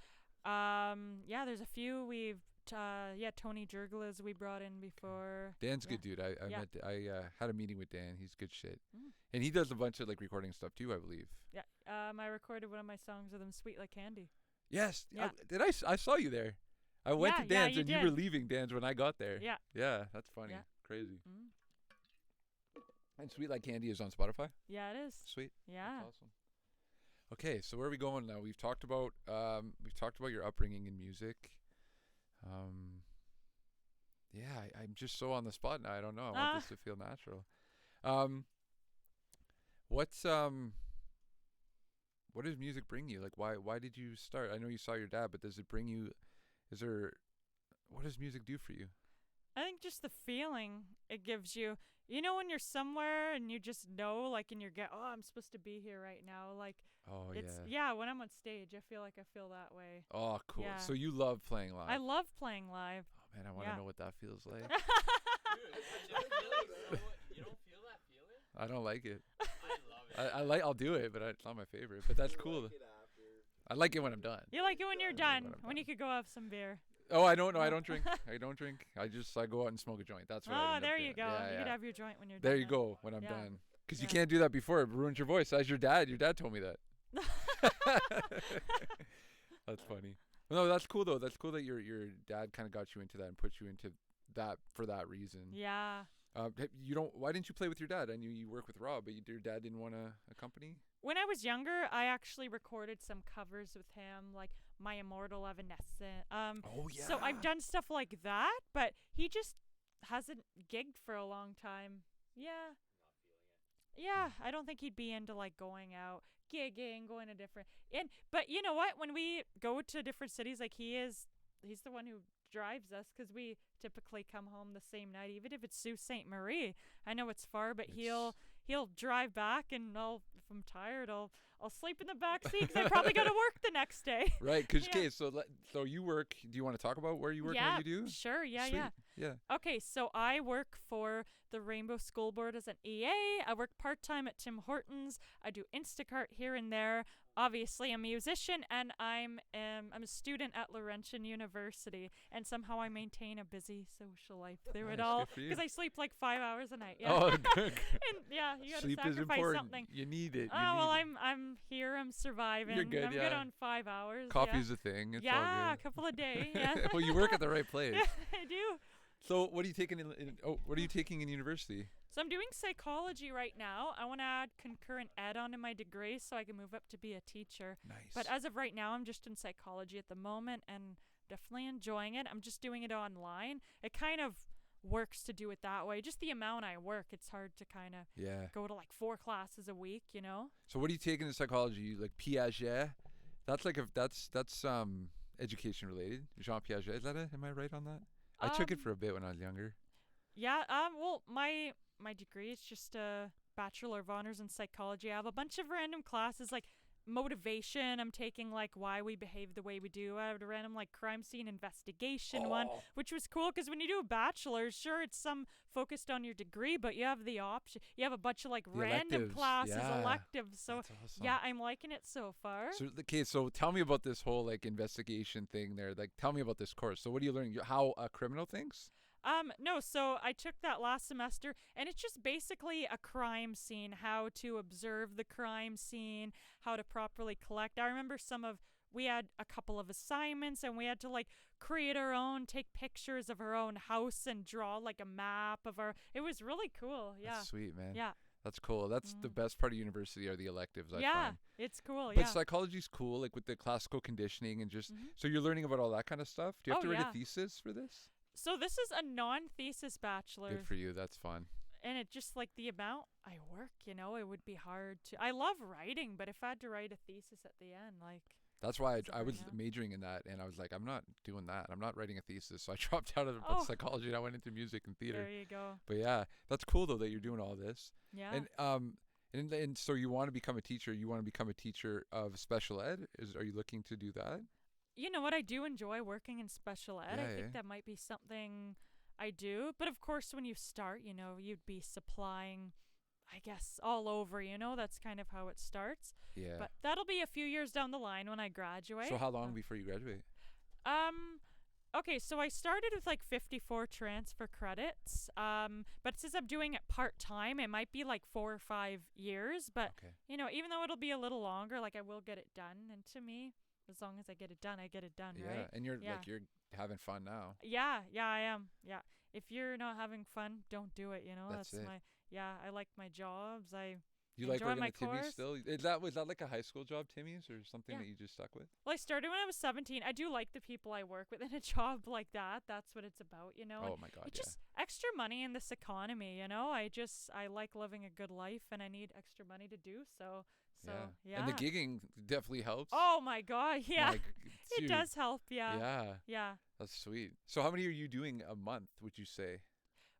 Yeah, there's a few. We've Tony Jurglas we brought in before. Dan's Yeah. good dude. I Yeah. met. I had a meeting with Dan. He's good shit, Mm. and he does a bunch of like recording stuff too, I believe. Yeah. I recorded one of my songs with him, "Sweet Like Candy." Yes. Yeah. I saw you there. I went Yeah, to yeah, Dan's you and you did. were leaving Dan's when I got there. Yeah. Yeah, that's funny. Yeah. Crazy. Mm. And Sweet Like Candy is on Spotify. Yeah, it is. Sweet. Yeah. That's awesome. Okay, so where are we going now? We've talked about your upbringing in music. Yeah, I'm just so on the spot now. I don't know. I want this to feel natural. What does music bring you? Like, why did you start? I know you saw your dad, but does it bring you? What does music do for you? I think just the feeling it gives you. You know, when you're somewhere and you just know, like in your gut, oh, I'm supposed to be here right now. Like, Oh it's yeah. when I'm on stage, I feel that way. Oh, cool. Yeah. So you love playing live. I love playing live. Oh man, I want to Yeah. know what that feels like. Dude, you don't feel that feeling? I don't like it. I love it. I'll do it, but it's not my favorite. But that's cool. Like it after. I like it when I'm done. You like it when you're done, when I'm when you could go have some beer. Oh, I don't know. I don't drink. I don't drink. I go out and smoke a joint. That's what I Oh, end up there doing. you go. Yeah, You yeah. could have your joint when you're There done. you go. When I'm Yeah. done, because you Yeah. can't do that before. It ruins your voice. As your dad told me that. That's funny. No, that's cool though. That's cool that your dad kind of got you into that and put you into that for that reason. Yeah. Why didn't you play with your dad? I knew you work with Rob, but your dad didn't want to accompany. When I was younger, I actually recorded some covers with him, like My Immortal Evanescent. Oh yeah. So I've done stuff like that, but he just hasn't gigged for a long time. Yeah. Yeah, I don't think he'd be into like going out, gigging, going to different. But you know what? When we go to different cities, like he's the one who drives us because we typically come home the same night, even if it's Sault Ste. Marie. I know it's far, but he'll drive back, and if I'm tired, I'll sleep in the back seat because I probably got to work the next day. Right, because Yeah. so you work. Do you want to talk about where you work and Yeah, what you do? sure. Yeah, Sweet. yeah. Yeah. Okay, so I work for the Rainbow School Board as an EA. I work part-time at Tim Hortons. I do Instacart here and there. Obviously, I'm a musician, and I'm a student at Laurentian University, and somehow I maintain a busy social life through it Nice, all good for you. because I sleep like 5 hours a night. Yeah. Oh, good. And yeah, you gotta Sleep is sacrifice important. something. You need it. Oh well, I'm here. I'm surviving. You're good, I'm yeah. good on 5 hours. Coffee's a thing. It's yeah, all a good. couple a day. Yeah. Well, you work at the right place. I do. So, what are you taking what are you taking in university? So I'm doing psychology right now. I want to add concurrent ed onto my degree so I can move up to be a teacher. Nice. But as of right now, I'm just in psychology at the moment and definitely enjoying it. I'm just doing it online. It kind of works to do it that way. Just the amount I work, it's hard to kind of yeah. go to like 4 classes a week, you know? So, what are you taking in psychology? Like Piaget? That's like that's education related. Jean Piaget. Is that it? Am I right on that? I took it for a bit when I was younger. Yeah, well, my my degree is just a Bachelor of Honors in Psychology. I have a bunch of random classes like motivation. I'm taking like why we behave the way we do. I had a random like crime scene investigation one, which was cool because when you do a bachelor's, sure, it's some focused on your degree, but you have the option. You have a bunch of like The random electives, classes, yeah. electives. So That's awesome. yeah, I'm liking it so far. So okay, so tell me about this whole like investigation thing there. Like, tell me about this course. So what are you learning? How a criminal thinks? No, so I took that last semester and it's just basically a crime scene, how to observe the crime scene, how to properly collect. I remember we had a couple of assignments and we had to like create our own, take pictures of our own house and draw like a map of it was really cool. Yeah. That's sweet, man. Yeah. That's cool. That's the best part of university are the electives, I Yeah, find. it's cool. But Yeah. psychology's cool, like with the classical conditioning and just Mhm. so you're learning about all that kind of stuff. Do you have Oh, to write yeah. a thesis for this? So this is a non-thesis bachelor. Good for you. That's fun. And it just like the amount I work, it would be hard to. I love writing, but if I had to write a thesis at the end, like. That's why That's I was right now. majoring in that, and I was like, I'm not doing that. I'm not writing a thesis. So I dropped out of Oh. psychology and I went into music and theater. There you go. But yeah, that's cool though that you're doing all this. Yeah. And so you want to become a teacher. You want to become a teacher of special ed. Are you looking to do that? You know what? I do enjoy working in special ed. I Yeah, think yeah. that might be something I do. But of course, when you start, you'd be supplying, I guess, all over. That's kind of how it starts. Yeah. But that'll be a few years down the line when I graduate. So how long before you graduate? Okay, so I started with like 54 transfer credits. But since I'm doing it part-time, it might be like 4 or 5 years. But, Okay. even though it'll be a little longer, like I will get it done. And to me, as long as I get it done, I get it done, Yeah, right? and you're Yeah. like you're having fun now. Yeah, I am. Yeah. If you're not having fun, don't do it, That's it. I like my jobs. You like Enjoy working my at Timmy's course. still? Was that like a high school job, Timmy's, or something Yeah. that you just stuck with? Well, I started when I was 17. I do like the people I work with in a job like that. That's what it's about, and Oh my God, it's yeah. just extra money in this economy, I like living a good life and I need extra money to do so. So, yeah. And the gigging definitely helps. Oh my God, yeah. My g- It dude, does help, yeah. Yeah, Yeah. that's sweet. So how many are you doing a month, would you say?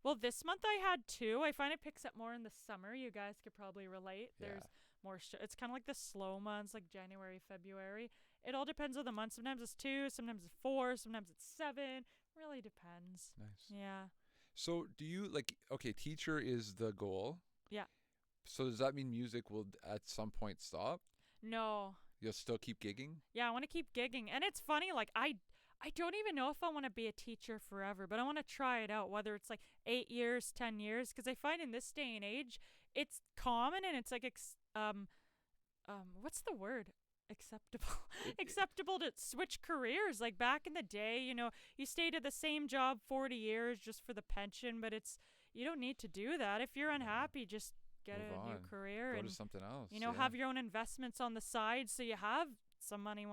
Well, this month I had 2. I find it picks up more in the summer. You guys could probably relate. Yeah. There's more it's kind of like the slow months, like January, February. It all depends on the month. Sometimes it's 2, sometimes it's 4, sometimes it's 7. Really depends. Nice. Yeah. So do you okay, teacher is the goal. Yeah. So does that mean music will at some point stop? No. You'll still keep gigging? Yeah, I want to keep gigging. And it's funny, like I don't even know if I want to be a teacher forever, but I want to try it out, whether it's like 8 years, 10 years, because I find in this day and age, it's common and it's like, what's the word? Acceptable to switch careers. Like back in the day, you stayed at the same job 40 years just for the pension, but you don't need to do that. If you're unhappy, just get Move a new on. career Go and to something else. have your own investments on the side so you have some money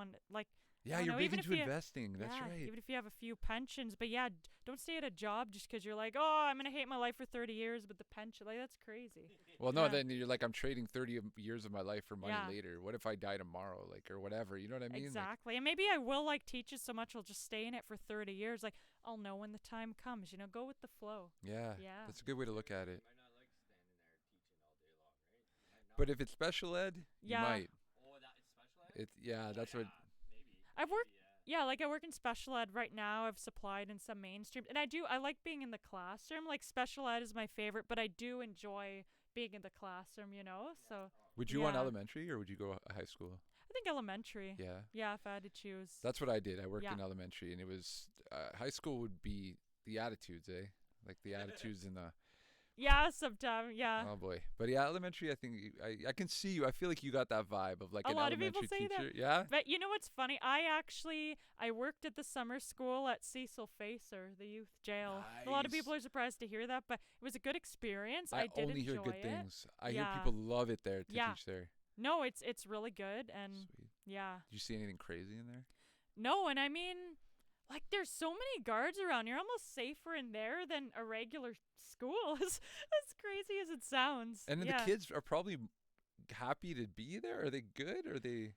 Yeah, I don't you're know, big even into if you- investing. That's yeah, right. even if you have a few pensions. But yeah, don't stay at a job just because you're like, oh, I'm going to hate my life for 30 years, but the pension, like, that's crazy. Well, no, Yeah. then you're like, I'm trading 30 years of my life for money Yeah. later. What if I die tomorrow, or whatever? You know what I mean? Exactly. And maybe I will teach it so much I'll just stay in it for 30 years. Like, I'll know when the time comes, go with the flow. Yeah. Yeah. That's a good way to look at it. You might not like standing there teaching all day long, right? You might not. But if it's special ed, Yeah. you might. Oh, that is special ed? That's what. Maybe. I've worked- Maybe, Yeah, like I work in special ed right now. I've supplied in some mainstream. And I like being in the classroom. Like, special ed is my favorite, but I do enjoy being in the classroom, So Would you want Yeah. elementary or would you go high school? I think elementary. Yeah. Yeah, if I had to choose. That's what I did. I worked Yeah. in elementary, and it was high school would be the attitudes, eh? Like the attitudes in the. Yeah, sometimes. Yeah. Oh boy, but yeah, elementary. I think I can see you. I feel like you got that vibe of like A an lot of people elementary say that. teacher. Yeah. But you know what's funny? I worked at the summer school at Cecil Facer, the youth jail. A lot of Nice. people are surprised to hear that, but it was a good experience. I did only hear enjoy good it. things. I hear Yeah. people love it there to Yeah. teach there. No, it's really good, and Sweet. yeah. Did you see anything crazy in there? No, and I mean, like, there's so many guards around. You're almost safer in there than a regular school. As crazy as it sounds. And then yeah. the kids are probably happy to be there. Are they good? Are they?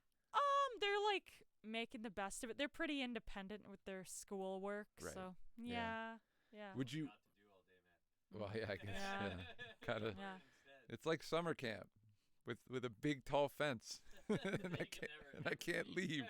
They're like making the best of it. They're pretty independent with their schoolwork. Right. So Yeah. yeah. Would you? Got to do all day, man. Well, yeah, I guess. Yeah. Yeah. Kind of. Yeah. It's like summer camp with a big tall fence, and I can't leave.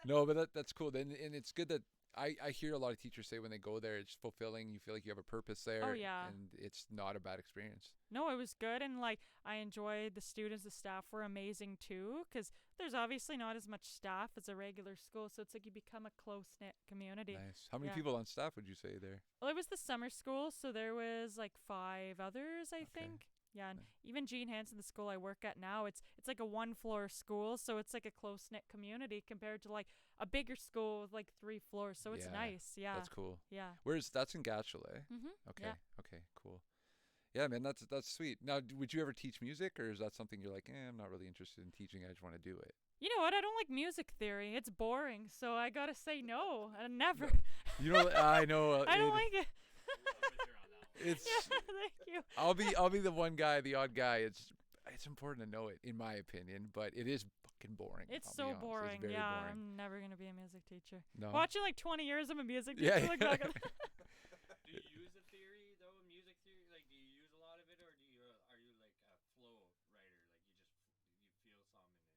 No, but that's cool. Then and it's good that I hear a lot of teachers say when they go there, it's fulfilling. You feel like you have a purpose there. Oh, yeah. And it's not a bad experience. No, it was good, and like I enjoyed the students. The staff were amazing too, because there's obviously not as much staff as a regular school, so it's like you become a close knit community. Nice. How many Yeah. people on staff would you say there? Well, it was the summer school, so there was like 5 others, I think. Yeah, and even Gene Hansen, the school I work at now, it's like a 1-floor school, so it's like a close knit community compared to like a bigger school with like 3 floors. So it's Yeah, nice. Yeah. That's cool. Yeah. Where's that's in Gatchel, eh? Mhm. Okay. Yeah. Okay. Cool. Yeah, man, that's sweet. Now, would you ever teach music, or is that something you're like, I'm not really interested in teaching. I just want to do it. You know what? I don't like music theory. It's boring, so I gotta say no. I never. You know, I know. I don't like it. It's. Yeah, thank you. I'll be the one guy, the odd guy. It's important to know it, in my opinion, but it is fucking boring. It's I'll be so honest. boring. It's very Yeah, boring. I'm never gonna be a music teacher. No. Watching like 20 years of a music Yeah, teacher. Like, yeah. not gonna- Do you use the theory though, music theory? Like, do you use a lot of it, or are you like a flow writer? Like you feel some and then you start writing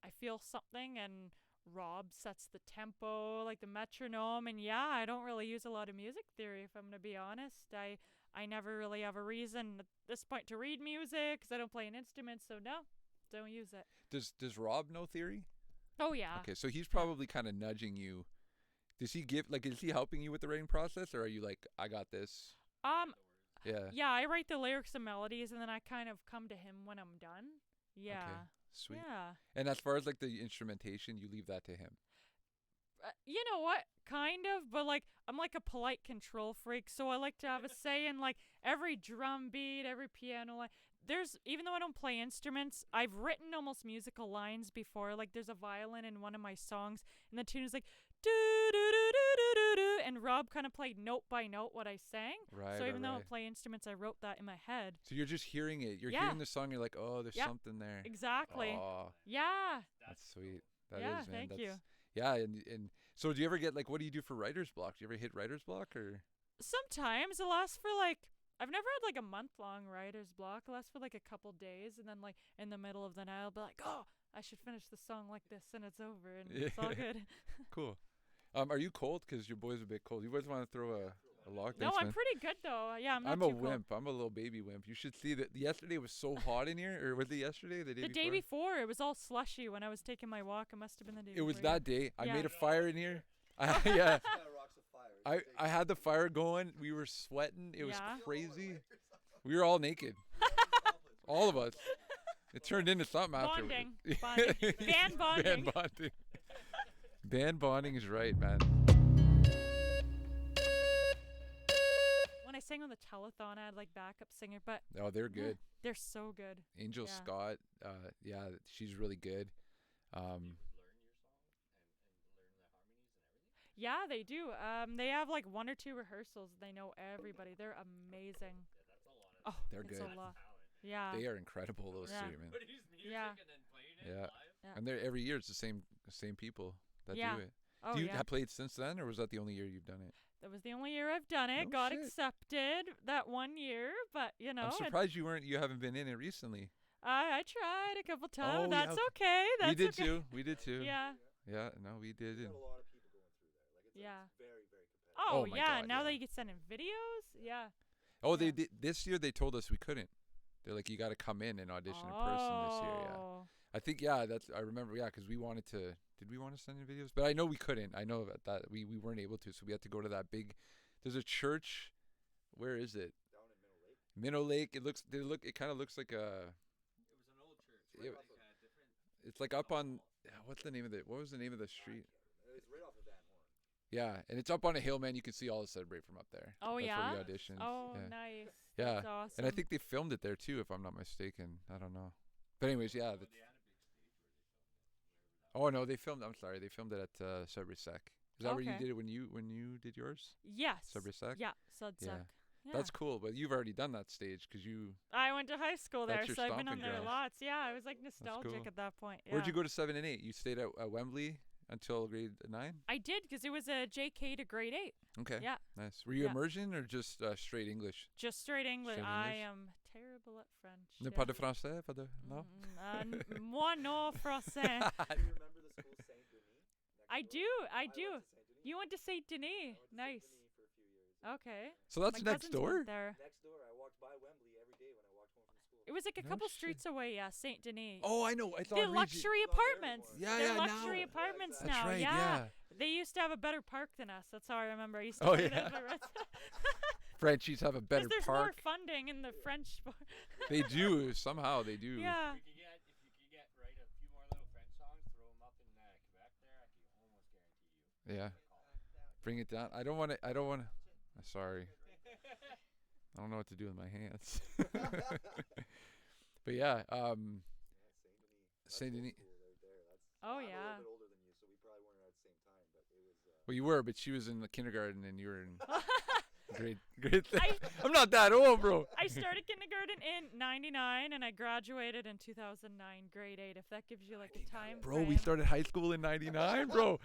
it. I feel something, and Rob sets the tempo, like the metronome, and yeah, I don't really use a lot of music theory, if I'm gonna be honest. I never really have a reason at this point to read music because I don't play an instrument, so no, don't use it. Does Rob know theory? Oh yeah. Okay, so he's probably kind of nudging you. Does he is he helping you with the writing process, or are you like, I got this? Yeah. Yeah, I write the lyrics and melodies, and then I kind of come to him when I'm done. Yeah. Okay. Sweet. Yeah. And as far as like the instrumentation, you leave that to him. You know what? Kind of, but like I'm like a polite control freak, so I like to have a say in like every drum beat, every piano line. There's even though I don't play instruments, I've written almost musical lines before. Like there's a violin in one of my songs, and the tune is like do do do do do do do, and Rob kind of played note by note what I sang. Right. So even though I right. don't play instruments, I wrote that in my head. So you're just hearing it. You're Yeah. hearing the song. You're like, oh, there's Yeah. something there. Exactly. Oh, Yeah. that's sweet. That is, Yeah, man. thank you. Yeah, and so do you ever get like, what do you do for writer's block? Do you ever hit writer's block or? Sometimes it lasts for like I've never had like a month-long writer's block. It lasts for like a couple days, and then like in the middle of the night, I'll be like, oh, I should finish the song like this, and it's over, and it's all good. Cool. Are you cold? Because your boy's a bit cold. You guys want to throw a log? No, Thanks, I'm man. pretty good though. Yeah, I'm not I'm too a cold. wimp. I'm a little baby wimp. You should see that. Yesterday was so hot in here, or was it yesterday? The day The before? day before, it was all slushy when I was taking my walk. It must have been the day It was before, that day. I Yeah. made a fire in here. Yeah. This guy rocks a fire. I had the fire going. We were sweating. It was Yeah. crazy. We were all naked. All of us. It turned into something after. Bonding. Bonding. Band bonding. Band bonding. Band bonding is right, man. When I sang on the telethon, I had like backup singer, but Oh, they're good. they're so good. Angel Yeah. Scott. Yeah, she's really good. Yeah, they do. They have like 1 or 2 rehearsals. They know everybody. They're amazing. Oh, They're it's good. a lot. Yeah. They are incredible. Those Yeah. three, man. But he's music Yeah. and then playing it Yeah. live. Yeah. And they're every year it's the same people that Yeah. do it. Oh, Do you yeah. have played since then, or was that the only year you've done it? That was the only year I've done it. No Got shit. accepted that 1 year, but you know, I'm surprised you haven't been in it recently. I tried a couple times. Oh, yeah, That's okay. okay. That's we did okay. too. We did too. Yeah. Yeah. No, we did. There's And got a lot of people going through there. Like it's, Yeah. it's very, very competitive. Oh, Oh my yeah. God, Now yeah. that you can send in videos, yeah. oh, they Yeah. did this year. They told us we couldn't. They're like, you got to come in and audition in person this year. Yeah. Oh. I think I remember. Yeah, because we wanted to. Did we want to send in videos? But I know we couldn't. I know that we weren't able to. So we had to go to that big. There's a church. Where is it? Down in Minnow Minnow Lake. Lake. It kind of looks like a. It was an old church. It- Right? Like a different. It's like up on. What's the name of it? What was the name of the street? It's right off of Van Horn. Yeah, and it's up on a hill, man. You can see all the Sudbury from up there. Oh, That's yeah? Where we auditioned. Oh, yeah. nice. Yeah. That's awesome. And I think they filmed it there too, if I'm not mistaken. I don't know. But anyways, yeah. But they had a big stage where they filmed it. Oh no, they filmed. I'm sorry, they filmed it at Sudbury Sec. Is that where you Okay. did it when you did yours? Yes. Sudbury Sec. Yeah, Sudsec. Yeah. Yeah. That's cool, but you've already done that stage because you. I went to high school there, That's your so I've been on stomping there grounds. lots. Yeah, I was like nostalgic cool. at that point. Yeah. Where'd you go to 7 and 8? You stayed at Wembley. until grade 9? I did because it was a JK to grade 8. Okay. Yeah. Nice. Were you Yeah. immersion or just straight English? Just straight English. Straight I English? am terrible at French. Ne yeah. pas de français? Pas de, no? Moi no français. Do you remember the school Saint Denis? I Next do. door? I went do. to Saint Denis. You went to Saint I Denis. went to Saint Nice. Denis for a few years. Okay. So that's My next cousins went door? there. Next door, I walked by Wembley every day when I walked home from school. It was like a No couple shit. streets away. Yeah, Saint Denis. Oh, I know. I thought The luxury Not there apartments. anymore. Yeah, They're yeah, luxury now. apartments Yeah, That's now. right. yeah. Yeah. They used to have a better park than us. That's how I remember. I used to Oh, play yeah. there. Frenchies have a better Because there's more park. funding in the French. They do. Somehow they do. Yeah. If you could get write a few more little French songs, throw them up in Quebec there, I can almost guarantee you. Yeah. Bring it down. I don't want to. Sorry. I don't know what to do with my hands. But yeah. Saint Denis. Right there. That's, Oh, I'm a yeah. little bit older than you, so we probably weren't at the same time, but it was. Well, you were, but she was in the kindergarten and you were in grade. I- I'm not that old, bro. I started kindergarten in '99 and I graduated in 2009, grade 8. If that gives you like a time Bro, we frame. started high school in '99, bro.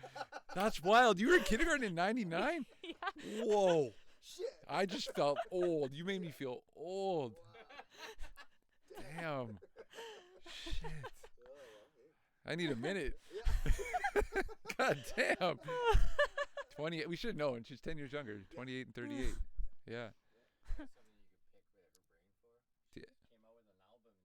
That's wild. You were in kindergarten in '99. Yeah. Whoa. Shit. I just felt old. You made me feel old. Damn. Shit. Oh, well, hey. I need a minute. Yeah. God damn. 28. We should have known. She's 10 years younger. 28 and 38. Yeah. Something you could pick with her brain for. Yeah. Came out with an album in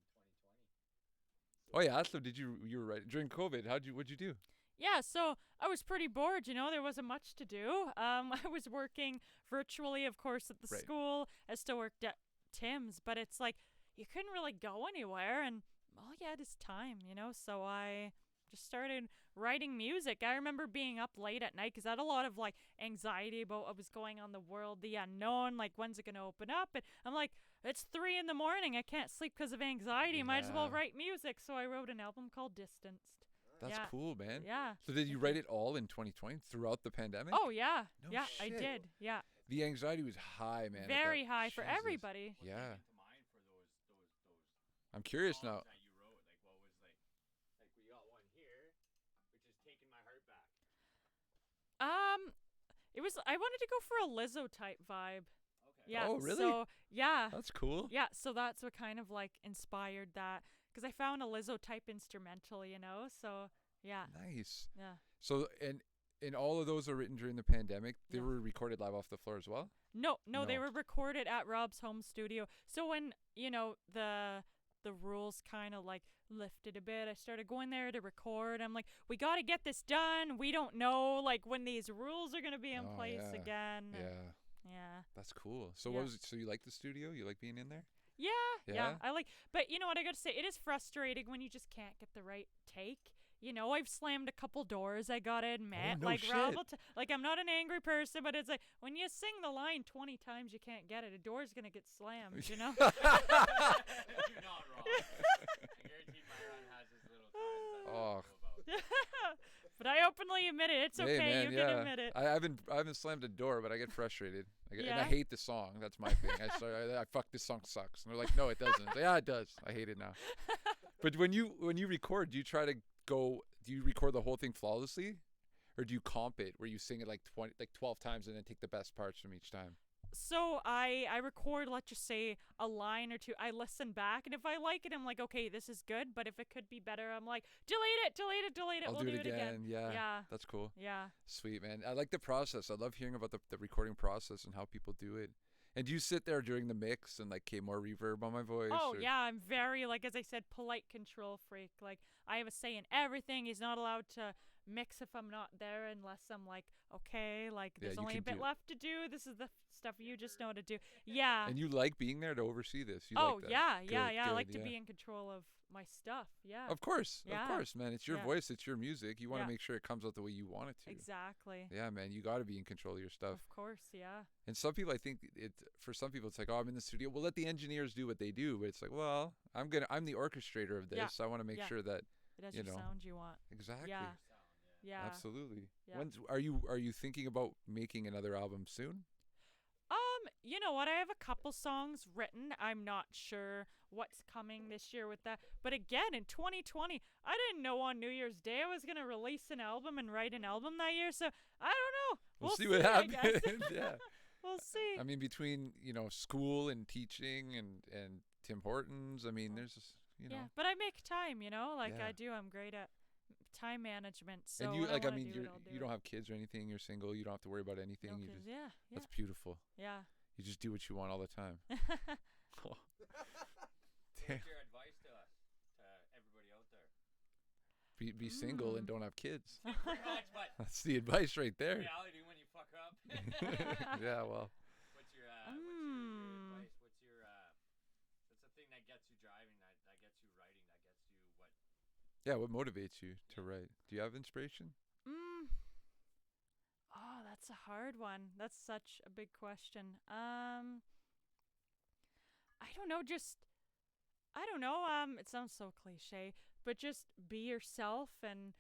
2020. Oh yeah. So you were right during COVID? What'd you do? Yeah, so I was pretty bored, there wasn't much to do. I was working virtually, of course, at the Right. school. I still worked at Tim's, but it's like you couldn't really go anywhere, and all you had is time, so I just started writing music. I remember being up late at night because I had a lot of like anxiety about what was going on in the world, the unknown, like when's it going to open up, and I'm like, it's 3 a.m, I can't sleep because of anxiety, might as well Yeah. write music. So I wrote an album called Distanced. That's Yeah. cool, man. Yeah. So did you write it all in 2020 throughout the pandemic? Oh yeah, No yeah, I shit. did. Yeah, The anxiety was high, man. at very that- high for Jesus. everybody. Yeah. Came to mind for those I'm curious now. songs that you wrote. Like what was like we got one here, which is Taking My Heart Back. I wanted to go for a Lizzo type vibe. Okay. Yeah. Oh, really? So yeah, That's cool. yeah. So that's what kind of like inspired that because I found a Lizzo type instrumental, So yeah, Nice. yeah. So and all of those are written during the pandemic. They Yeah. were recorded live off the floor as well. No, they No. were recorded at Rob's home studio. So when the rules kind of like lifted a bit, I started going there to record. I'm like, we got to get this done. We don't know like when these rules are gonna be in Oh, place yeah. again. and Yeah, Yeah. that's cool. So Yeah. what was it? So you like the studio? You like being in there? Yeah, Yeah? I like, but you know what I gotta say, it is frustrating when you just can't get the right take. I've slammed a couple doors, I gotta admit. no like shit. Rob will like I'm not an angry person, but it's like when you sing the line 20 times you can't get it, a door's gonna get slammed, You're not wrong. I guarantee Myron has his little times that I Oh. don't know about. But I openly admit it. It's okay, Hey, man, you yeah. can admit it. I haven't slammed a door, but I get frustrated. And I Yeah? hate the song. That's my thing. I fuck this song sucks. And they're like, no, it doesn't. Yeah, it does. I hate it now. But when you record, do you record the whole thing flawlessly, or do you comp it where you sing it like 12 times and then take the best parts from each time? So I record, let's just say, a line or two. I listen back, and if I like it, I'm like, okay, this is good. But if it could be better, I'm like, delete it. I'll We'll do do it it again. Yeah. Yeah. That's cool. Yeah. Sweet, man. I like the process. I love hearing about the recording process and how people do it. And do you sit there during the mix and like, okay, more reverb on my voice? Oh or- yeah, I'm very, like, as I said, polite control freak. Like, I have a say in everything. He's not allowed to mix if I'm not there unless I'm like, okay, like Yeah, there's you only a can bit do it. left to do. This is the stuff you just know to do. Yeah. And you like being there to oversee this? You Oh like that? yeah, Good, yeah. I good, like to yeah. be in control of my stuff. Yeah. Of course, Yeah. man. It's your Yeah. voice, it's your music. You want to Yeah. make sure it comes out the way you want it to. Exactly. Yeah, man. You got to be in control of your stuff. Of course, yeah. And some people, I think for some people, it's like, oh, I'm in the studio. Well, let the engineers do what they do. But it's like, well, I'm the orchestrator of this. Yeah. I want to make Yeah. sure that It has You your know. sound you want. exactly. Yeah. Sound, yeah. Yeah. Absolutely. Yeah. When's are you thinking about making another album soon? You know what? I have a couple songs written. I'm not sure what's coming this year with that. But again, in 2020, I didn't know on New Year's Day I was going to release an album and write an album that year. So I don't know. We'll see what I guess. happens. Yeah. We'll see. I mean, between, school and teaching and Tim Hortons, I mean, there's just, Yeah, but I make time, like Yeah. I do. I'm great at time management. So and you, when like, I wanna mean, do it, I'll do you it. don't have kids or anything. You're single. You don't have to worry about anything. No You kids. just, Yeah, that's beautiful. yeah. You just do what you want all the time. Oh. Damn. What's your advice to us, to everybody out there? Be single and don't have kids. Pretty much, but That's the advice right there. reality when you fuck up. Yeah, well, What's your advice? What's your that's the thing that gets you driving, that gets you writing, that gets you what? yeah. What motivates you to write? Do you have inspiration? Oh, that's a hard one. That's such a big question. I don't know. It sounds so cliche, but just be yourself and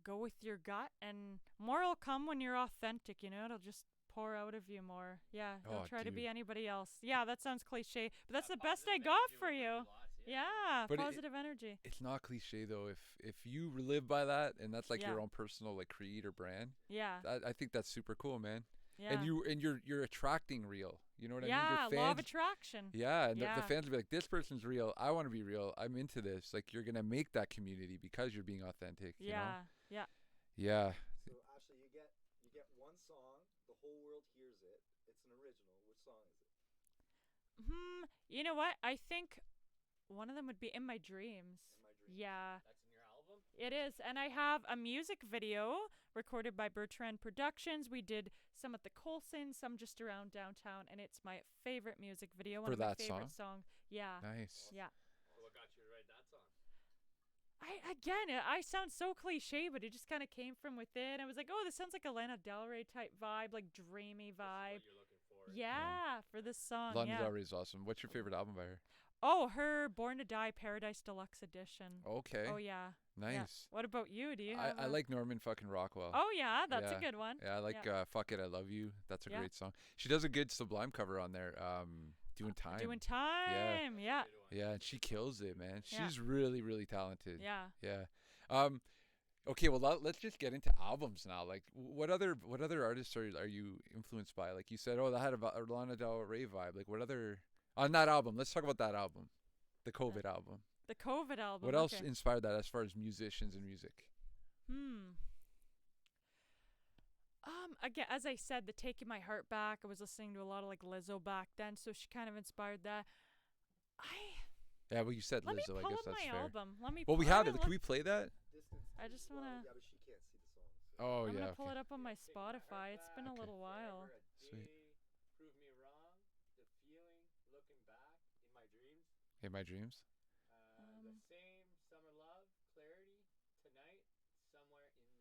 go with your gut, and more will come when you're authentic. It'll just pour out of you more. Yeah, don't Oh, try to be dude. anybody else. Yeah, that sounds cliche, but that's the best I Positive got energy for will give you. lots, Yeah, But positive energy. It's not cliche though. If you live by that, and that's like your Yeah. own personal like creed or brand, Yeah, I think that's super cool, man. yeah. And you're attracting real. You know what I yeah, mean? Your law of fans, attraction. yeah, and the Yeah. fans will be like, this person's real. I want to be real. I'm into this. Like, you're gonna make that community because you're being authentic. You know? Yeah, yeah. Yeah. So Ashley, you get one song, the whole world hears it. It's an original. Which song is it? You know what? I think one of them would be In My Dreams. In My Dreams. Yeah, That's in your album? it is. And I have a music video recorded by Bertrand Productions. We did some at the Colson, some just around downtown, and it's my favorite music video. One For of my that favorite songs. Yeah. Nice. Yeah. So what got you to write that song? I sound so cliche, but it just kind of came from within. I was like, oh, this sounds like a Lana Del Rey type vibe, like dreamy This is vibe. what you're looking for. Yeah, for this song. Lana yeah. Del Rey's awesome. What's your favorite album by her? Oh, her Born to Die Paradise Deluxe Edition. Okay. Oh yeah. Nice. Yeah. What about you? Do you have I like Norman fucking Rockwell. Oh yeah, that's Yeah. a good one. Yeah, I like Fuck It, I Love You. That's a Yeah. great song. She does a good Sublime cover on there. Doing Time. Doing Time. Yeah. Good one. Yeah, and she kills it, man. Yeah. She's really, really talented. Yeah. Yeah. Okay, well let's just get into albums now. Like, what other artists are you influenced by? Like you said, oh, that had a Lana Del Rey vibe. Like, what other on that album? Let's talk about that album, the COVID album. The COVID album. What else okay. inspired that as far as musicians and music? Again, as I said, the Taking My Heart Back. I was listening to a lot of like Lizzo back then, so she kind of inspired that. Yeah, well, you said Let me Lizzo. I pull guess up that's my fair. album. Let me. Well, we pull- I have it. haven't Can we looked- play that? Distance. I just well, wanna- Yeah, but she can't see the song. Oh I'm yeah. gonna pull Okay. it up on my Take my heart Spotify. It's been a Okay. little while. Forever a Sweet. day, prove me wrong, the feeling, looking back, in my dreams. In My Dreams. The same, summer love, clarity, tonight, somewhere in there.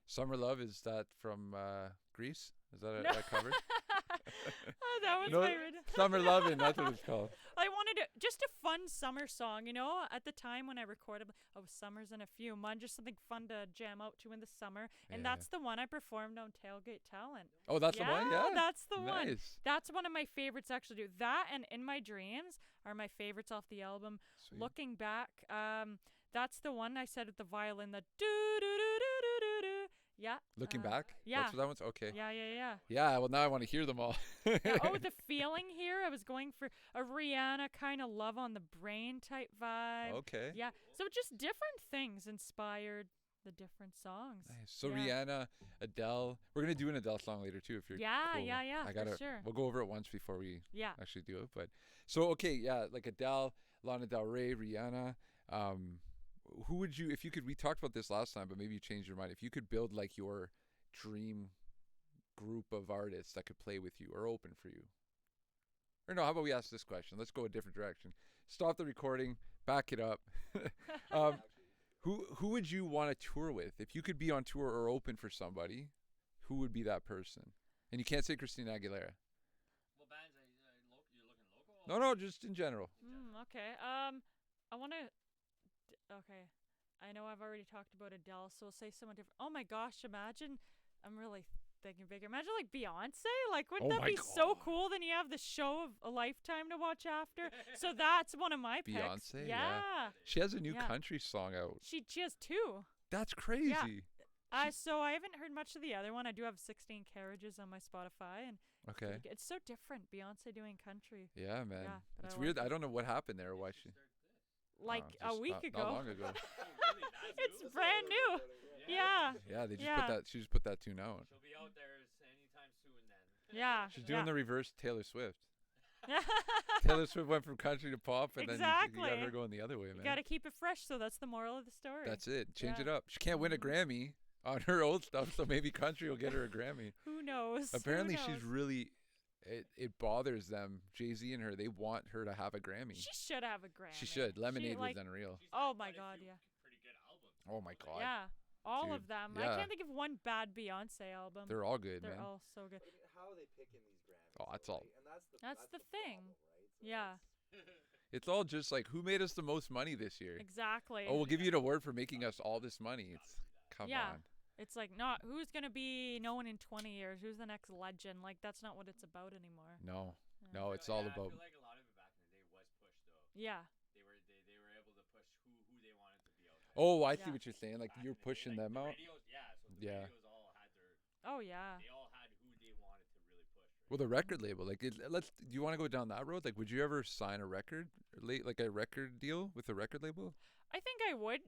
Summer Love, is that from Greece? Is that No. that covered? Oh, that was No, my rid- Summer Lovin', that's what it's called. I wanted just a fun summer song, at the time when I recorded, summer's in a few months, just something fun to jam out to in the summer. And Yeah. that's the one I performed on Tailgate Talent. Oh, that's the one? Yeah. that's the one. Nice. That's one of my favorites actually. Do that and In My Dreams are my favorites off the album. Sweet. Looking back, that's the one I said with the violin, the do do do do do do do. Yeah. Looking back? yeah. That's what that one's? Okay. Yeah. Yeah, well, now I want to hear them all. Yeah, oh, the feeling here. I was going for a Rihanna kind of Love on the Brain type vibe. Okay. Yeah. So just different things inspired the different songs. Nice. So Yeah. Rihanna, Adele. We're going to do an Adele song later, too, if you're Yeah, cool. yeah, I for gotta, sure. We'll go over it once before we Yeah. actually do it. But so, okay, yeah, like Adele, Lana Del Rey, Rihanna. Who would you, if you could, we talked about this last time, but maybe you changed your mind. If you could build like your dream group of artists that could play with you or open for you. Or no, how about we ask this question? Let's go a different direction. Stop the recording, back it up. Who would you want to tour with? If you could be on tour or open for somebody, who would be that person? And you can't say Christina Aguilera. What bands are you're looking local? No, just in general. Okay. I want to. Okay. I know I've already talked about Adele, so I'll say someone different. Oh my gosh! Imagine, I'm really thinking bigger. Imagine like Beyonce. Like, wouldn't Oh that my be so God. cool? Then you have the show of a lifetime to watch after. So that's one of my picks. Beyonce, Yeah. yeah. She has a new Yeah. country song out. She has 2. That's crazy. So I haven't heard much of the other one. I do have 16 Carriages on my Spotify, and Okay. it's so different. Beyonce doing country. Yeah, man. Yeah, but It's I weird. like I it. don't know what happened there. Why she? Like a just week not, ago. Not long ago. Oh, really? That It's new? brand new. Yeah. Yeah, they just Yeah. put that. She just put that tune out. She'll be out there anytime soon then. Yeah. She's doing yeah. the reverse Taylor Swift. Taylor Swift went from country to pop, and then you got Exactly. her going the other way, You man. got to keep it fresh, so that's the moral of the story. That's it. Change Yeah. it up. She can't win a Mhm. Grammy on her old stuff, so maybe country will get her a Grammy. Who knows? Who Apparently, she's knows? really. It bothers them. Jay-Z and her. They want her to have a Grammy. She should have a Grammy. She should. Lemonade like, was unreal. She's Oh had my quite a God, few yeah. Pretty good albums. Oh my God. Yeah. All Dude, of them. yeah. I can't think of one bad Beyonce album. They're all good, They're man. all so good. But I mean, how are they picking these Grammys? Oh, that's though, all- right? And That's the thing. problem, right? So Yeah. that's- It's all just like who made us the most money this year. Exactly. Oh, we'll give you an award for making us all this money. It's come Yeah. on. It's like not who's going to be known in 20 years, who's the next legend. Like that's not what it's about anymore. No, Yeah. no, it's all I about. feel like a lot of it back in the day was pushed though. Yeah. They were able to push who they wanted to be out there. Oh, I see Yeah. what you're saying. Like Back you're in the day, pushing like, them the out. Radios, yeah, so the Yeah. radios all had their. Oh yeah. They all had who they wanted to really push. Right? Well, the record label, like, let's. Do you want to go down that road? Like, would you ever sign a record, like a record deal with a record label? I think I would.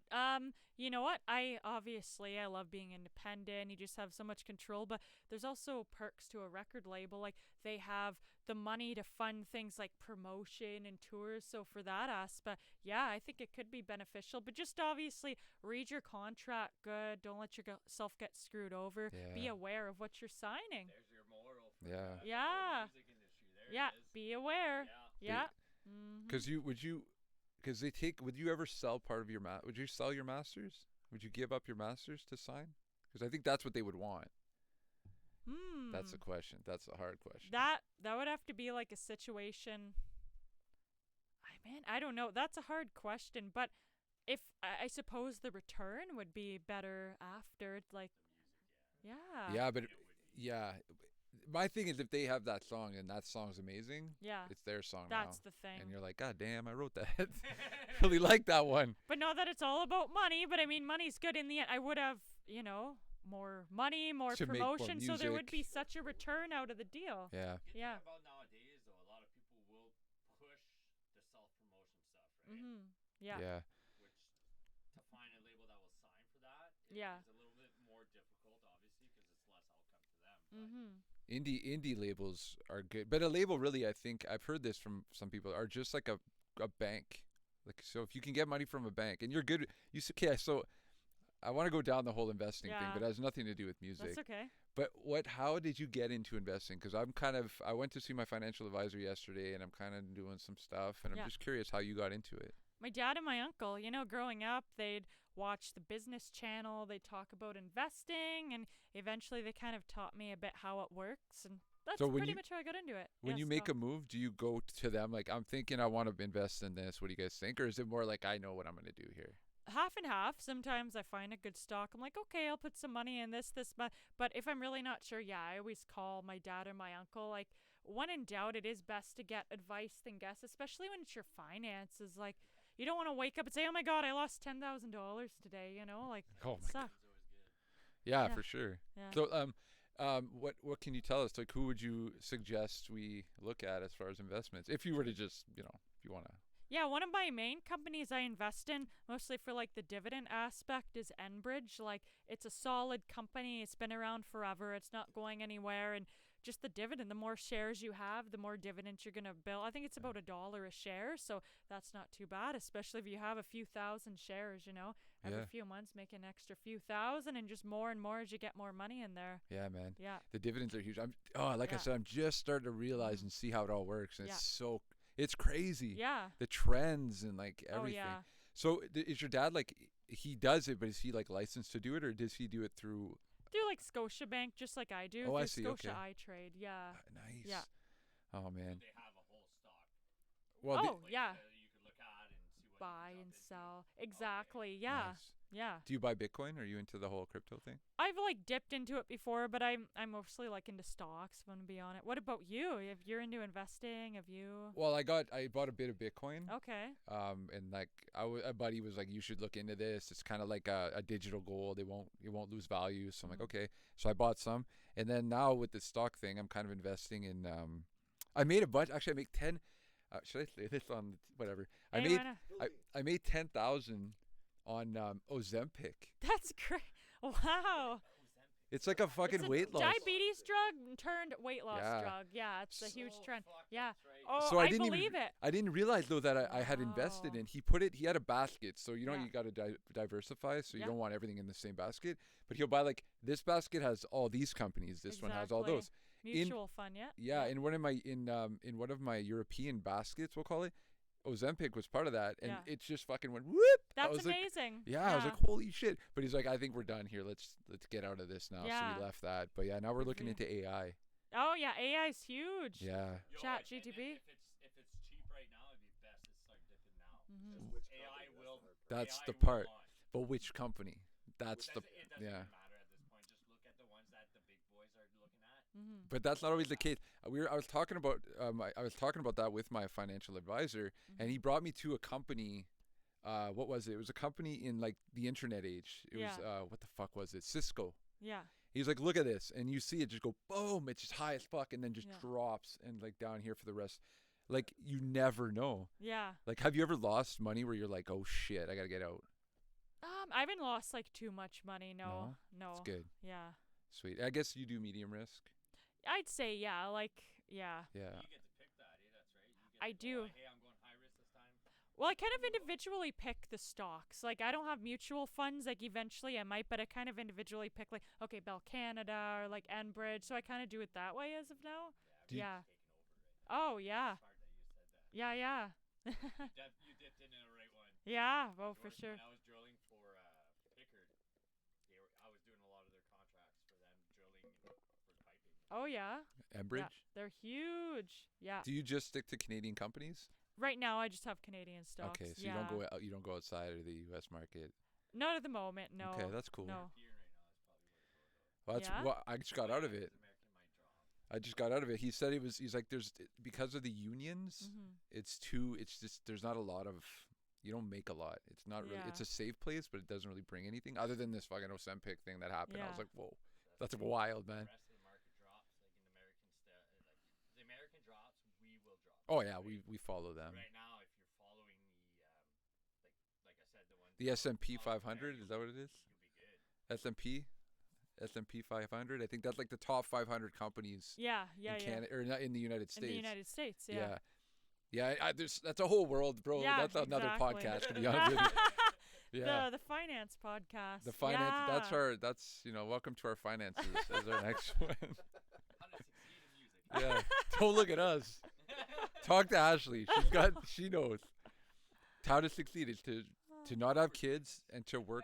You know what? I love being independent. You just have so much control, but there's also perks to a record label. Like they have the money to fund things like promotion and tours. So for that aspect, yeah, I think it could be beneficial. But just obviously read your contract good. Don't let yourself get screwed over. Be Yeah. aware of what you're signing. There's your moral. For Yeah. the Yeah. music industry. There Yeah, it is. be aware. Yeah. Yeah. Mhm. Because would you ever sell part of your would you sell your masters? Would you give up your masters to sign? Because I think that's what they would want. That's the question. That's a hard question. That would have to be like a situation. I don't know. That's a hard question, but if I suppose the return would be better after, like, yeah, Yeah, but yeah, my thing is if they have that song and that song's amazing, yeah. it's their song That's now. the thing. And you're like, God damn, I wrote that. Really like that one. But not that it's all about money. But I mean, money's good in the end. I would have, more money, more To make more promotion, so there would be music. such a return out of the deal. Yeah. Good Yeah. thing about nowadays though, a lot of people will push the self-promotion stuff, right? Mhm. Yeah. Yeah. Which to find a label that will sign for that Yeah. is a little bit more difficult, obviously, because it's less outcome for them. But Mhm. Indie labels are good, but a label really, I think I've heard this from some people, are just like a bank. Like, so if you can get money from a bank and you're good, okay. So I want to go down the whole investing thing, Yeah. but it has nothing to do with music. That's okay. But how did you get into investing? Because I went to see my financial advisor yesterday, and I'm kind of doing some stuff, and I'm Yeah. just curious how you got into it. My dad and my uncle, growing up, they'd watch the business channel, they'd talk about investing, and eventually they kind of taught me a bit how it works, and that's So when pretty you- much how I got into it. When Yes, you make go. a move, do you go to them like, I'm thinking I want to invest in this, what do you guys think? Or is it more like, I know what I'm going to do here? Half and half. Sometimes I find a good stock. I'm like, okay, I'll put some money in this month. But if I'm really not sure, yeah, I always call my dad or my uncle. Like, when in doubt, it is best to get advice than guess, especially when it's your finances. Like, you don't want to wake up and say, oh my God, I lost $10,000 today, Like, Oh it my sucks. it's always good. Yeah, Yeah. for sure. Yeah. So, what can you tell us? Like, who would you suggest we look at as far as investments? If you were to just, if you want to. Yeah, one of my main companies I invest in, mostly for like the dividend aspect, is Enbridge. Like, it's a solid company. It's been around forever. It's not going anywhere. And just the dividend, the more shares you have, the more dividends you're going to bill. I think it's about $1 a share. So that's not too bad, especially if you have a few thousand shares, every Yeah. few months make an extra few thousand, and just more and more as you get more money in there. Yeah, man. Yeah. The dividends are huge. I Yeah. said, I'm just starting to realize Mhm. and see how it all works. And Yeah. it's crazy. Yeah. The trends and like Oh, everything. yeah. So is your dad like, he does it, but is he like licensed to do it, or does he do it through? Do like Scotiabank, just like I do. Oh, I through see, Scotia okay. iTrade. Yeah. Nice. Yeah. Oh man. They have a whole stock. Well, Oh, Like, yeah. you could look at and see what buy jump and into. sell. Exactly. Yeah. Nice. Yeah. Do you buy Bitcoin? Are you into the whole crypto thing? I've like dipped into it before, but I'm mostly like into stocks, if I'm gonna be on it. What about you? If you're into investing, have you? Well, I bought a bit of Bitcoin. Okay. And like a buddy was like, you should look into this. It's kind of like a digital gold. It won't lose value. So I'm like, Mhm. okay. So I bought some, and then now with the stock thing, I'm kind of investing in. I made a bunch. Actually, I make 10. Should I say this on whatever? I Hey, made why not? I made 10,000 on Ozempic. That's great. Wow. It's like a fucking It's a weight loss. diabetes drug turned weight loss Yeah. drug. Yeah, it's a huge So trend. fucked, Yeah. that's right. Oh, So I I didn't even- believe it. I didn't realize though that I had invested Wow. in. He had a basket, so you know Yeah. you got to diversify, so you Yeah. don't want everything in the same basket. But he'll buy like this basket has all these companies, this one has all Exactly. those. Mutual fund, yeah. Yeah, in one of my European baskets, we'll call it, Ozempic was part of that, and Yeah. it just fucking went whoop. I That's was like, amazing. yeah, I was like, holy shit. But he's like, I think we're done here. Let's get out of this now. So Yeah. we left that. But yeah, now we're Good for looking you. into AI. Oh yeah, AI is huge. Yeah. Yo, Chat and GTP. If it's cheap right now, it'd be best to start dipping now. Mhm. Which AI company? will. That's AI the will part. launch. But which company? That's the It doesn't yeah. even matter at this point. Just look at the ones that the big boys are looking at. Mhm. But that's not always the case. I was talking about that with my financial advisor, and he brought me to a company. What was it? It was a company in like the internet age. It was Yeah. what the fuck was it? Cisco. Yeah. He's like, look at this, and you see it just go boom. It's just high as fuck, and then just Yeah. drops and like down here for the rest. Like you never know. Yeah. Like, have you ever lost money where you're like, oh shit, I gotta get out? I haven't lost like too much money. No. It's good, Yeah. sweet. I guess you do medium risk. I'd say yeah. Like yeah. Yeah. You get to pick that, eh? That's right. You get I to go, do. Hey, I'm going high risk this time. Well, I kind of individually pick the stocks. Like I don't have mutual funds. Like eventually I might, but I kind of individually pick like okay, Bell Canada or like Enbridge. So I kind of do it that way as of now. Do you- Yeah. Taking over right Oh yeah. Smart that you said that. Yeah yeah. You dipped into the right one. Yeah. Oh for Jordan, sure. When I was drilling for Pickard, I was doing a lot of their contracts for them drilling for piping. Oh yeah. Enbridge. Yeah. They're huge. Yeah. Do you just stick to Canadian companies? Right now I just have Canadian stocks. Okay, so yeah. you don't go outside of the U.S. market. Not at the moment. No. Okay, that's cool. No. European right now is probably where to go though. Well, that's Yeah? well, I just got out of it. American might drop. I just got out of it. He said he's like there's because of the unions, Mhm. it's just there's not a lot of you don't make a lot. It's not really it's Yeah. a safe place, but it doesn't really bring anything other than this fucking Ozempic thing that happened. I was Yeah. like, whoa, that's wild, man. The rest of the market drops, like in American like the American drops, we will drop. Oh yeah, right? we follow them. Right now, if you're following like I said, the ones The S&P 500, is that what it is? you'll be good. S&P 500. I think that's like the top 500 companies Yeah. Yeah. in Yeah. Canada or not in the United In States. the United States. Yeah. Yeah, that's a whole world, bro. Yeah, That's another exactly. podcast, to be honest with you. Yeah. The finance podcast. The finance, Yeah. that's, welcome to our finances as our next one. How to succeed in music. Yeah. Don't look at us. Talk to Ashley. She knows. How to succeed is to not have kids and to work.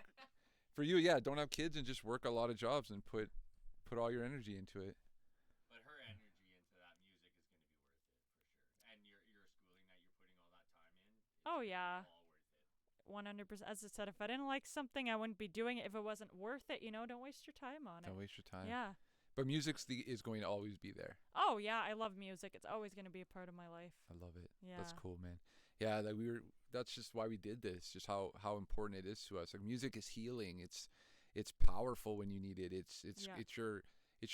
For you, yeah, don't have kids and just work a lot of jobs and put all your energy into it. But her energy into that music is going to be worth it for sure. And your schooling that you're putting all that time in. Oh yeah. All worth it. 100%. As I said, if I didn't like something, I wouldn't be doing it. If it wasn't worth it, don't waste your time on Don't it. waste your time. Yeah. But music is going to always be there. Oh yeah, I love music. It's always going to be a part of my life. I love it. Yeah. That's cool, man. Yeah, that's just why we did this. Just how important it is to us. Like music is healing. It's powerful when you need it. It's Yeah. it's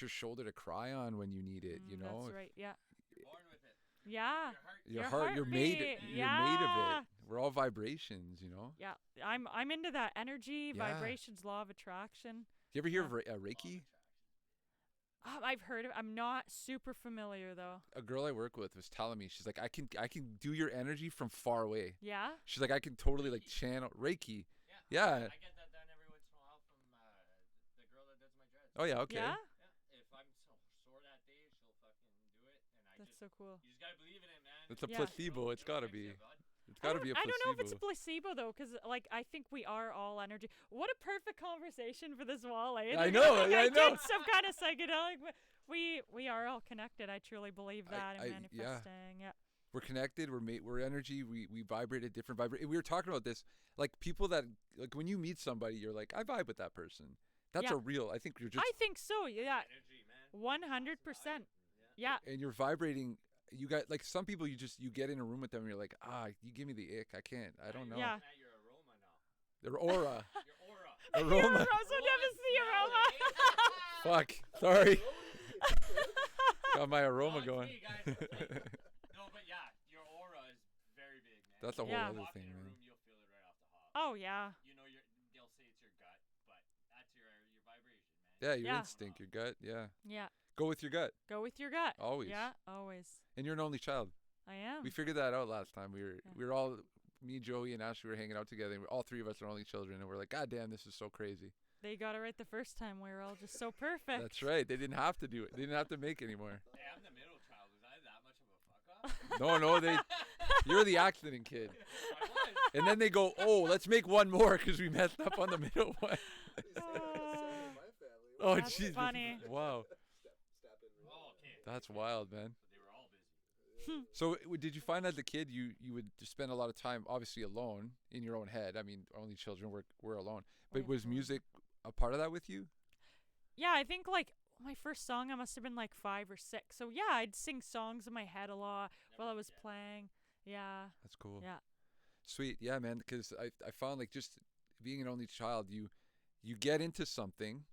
your shoulder to cry on when you need it, That's right. Yeah. You're born with it. Yeah. Your heart. Your heart, you're made heartbeat. of it. We're all vibrations. Yeah. I'm into that energy, Yeah. vibrations, law of attraction. Do you ever hear Yeah. of Reiki? I've heard of it. I'm not super familiar though. A girl I work with was telling me, she's like, I can do your energy from far away. Yeah. She's like, I can totally like channel Reiki. Yeah. Yeah. I get that done every once in a while from the girl that does my dreads. Oh yeah, okay. Yeah. Yeah. If I'm so sore that day, she'll fucking do it, and That's so cool. you just gotta believe in it, man. It's a Yeah. placebo. It's gotta be. It, bud. It's gotta be a I placebo. don't know if it's a placebo though, because like I think we are all energy. What a perfect conversation for this wall, eh? I know, Like, I I know. did some kind of psychedelic. But we are all connected. I truly believe that in yeah. manifesting. Yeah. we're connected. We're energy. We vibrate at different vibration. We were talking about this, like people that like when you meet somebody, you're like, I vibe with that person. That's Yeah. a real. I think you're just I think so. Yeah, Energy, man. 100%. Yeah. and you're vibrating. You got like some people you get in a room with them and you're like, you give me the ick. I can't. I don't know. Yeah. At your aroma now. Their aura. Your aura. Aroma. So Devin's the aroma. Fuck. Sorry. Got my aroma Oh, it's going. me, guys. It's like- no, but yeah, your aura is very big, man. That's a whole Yeah. other Walk thing, in a man. room, you'll feel it right off the hop. Oh yeah. You know, they'll say it's your gut, but that's your vibration, man. Yeah, your Yeah. instinct, your gut. Yeah. Yeah. Go with your gut. Go with your gut. Always. Yeah, always. And you're an only child. I am. We figured that out last time. We Yeah. were all me, Joey, and Ashley were hanging out together. And all three of us are only children, and we're like, God damn, this is so crazy. They got it right the first time. We were all just so perfect. That's right. They didn't have to do it. They didn't have to make anymore. Hey, I'm the middle child. Was I that much of a fuck up? No, you're the accident kid. I was. And then they go, oh, let's make one more because we messed up on the middle one. He's saying that's the same in my family. Oh, That's jeez. funny. Wow. Step in real Oh, quick. okay. That's wild, man. So they were all busy. So did you find as a kid you would just spend a lot of time obviously alone in your own head? I mean, only children were alone. But Yeah. was music a part of that with you? Yeah, I think like my first song I must have been like 5 or 6. So yeah, I'd sing songs in my head a lot while I was playing. Yeah. That's cool. Yeah. Sweet. Yeah, man, because I found like just being an only child, you get into something.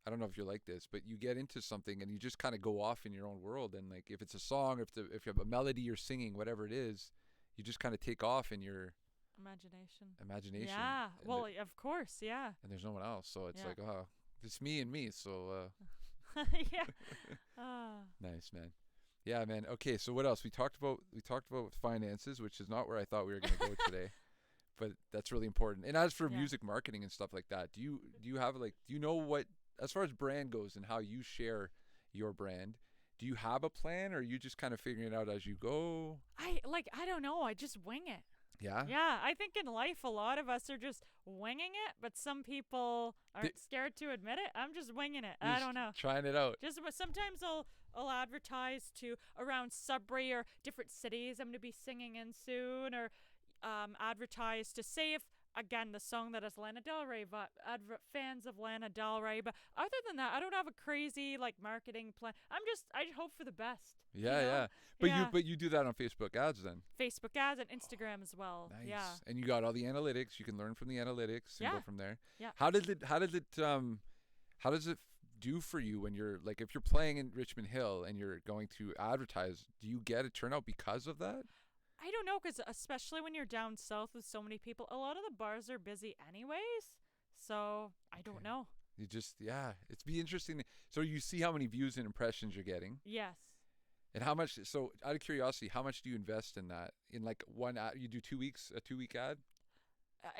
I don't know if you're like this, but you get into something and you just kind of go off in your own world. And like if it's a song, if you have a melody you're singing, whatever it is, you just kind of take off in your imagination. Yeah. And Well, of course. Yeah. and there's no one else, so it's Yeah. like, oh, it's me and me. So yeah. Ah. nice, man. Yeah, man. Okay, so what else? We talked about finances, which is not where I thought we were going to go today, but that's really important. And as for Yeah. music marketing and stuff like that, do you have like do you know what as far as brand goes and how you share your brand? Do you have a plan, or are you just kind of figuring it out as you go? I don't know. I just wing it. Yeah. Yeah, I think in life a lot of us are just winging it, but some people aren't scared to admit it. I'm just winging it. I Just don't know. Trying it out. Just sometimes I'll advertise to around Sudbury or different cities I'm going to be singing in soon, or advertise to say if again the song that is Lana Del Rey, but fans of Lana Del Rey. But other than that, I don't have a crazy like marketing plan. I hope for the best. Yeah, you know? yeah. But Yeah. you do that on Facebook ads then. Facebook ads and Instagram as well. Nice. Yeah. And you got all the analytics. You can learn from the analytics and go Yeah. from there. Yeah. How does it do for you when you're like if you're playing in Richmond Hill and you're going to advertise? Do you get a turnout because of that? I don't know, because especially when you're down south with so many people, a lot of the bars are busy anyways. So I don't Okay. know. You just it's be interesting. So you see how many views and impressions you're getting, Yes. and how much. So out of curiosity, how much do you invest in that? In like one ad, you do 2 weeks, a 2 week ad.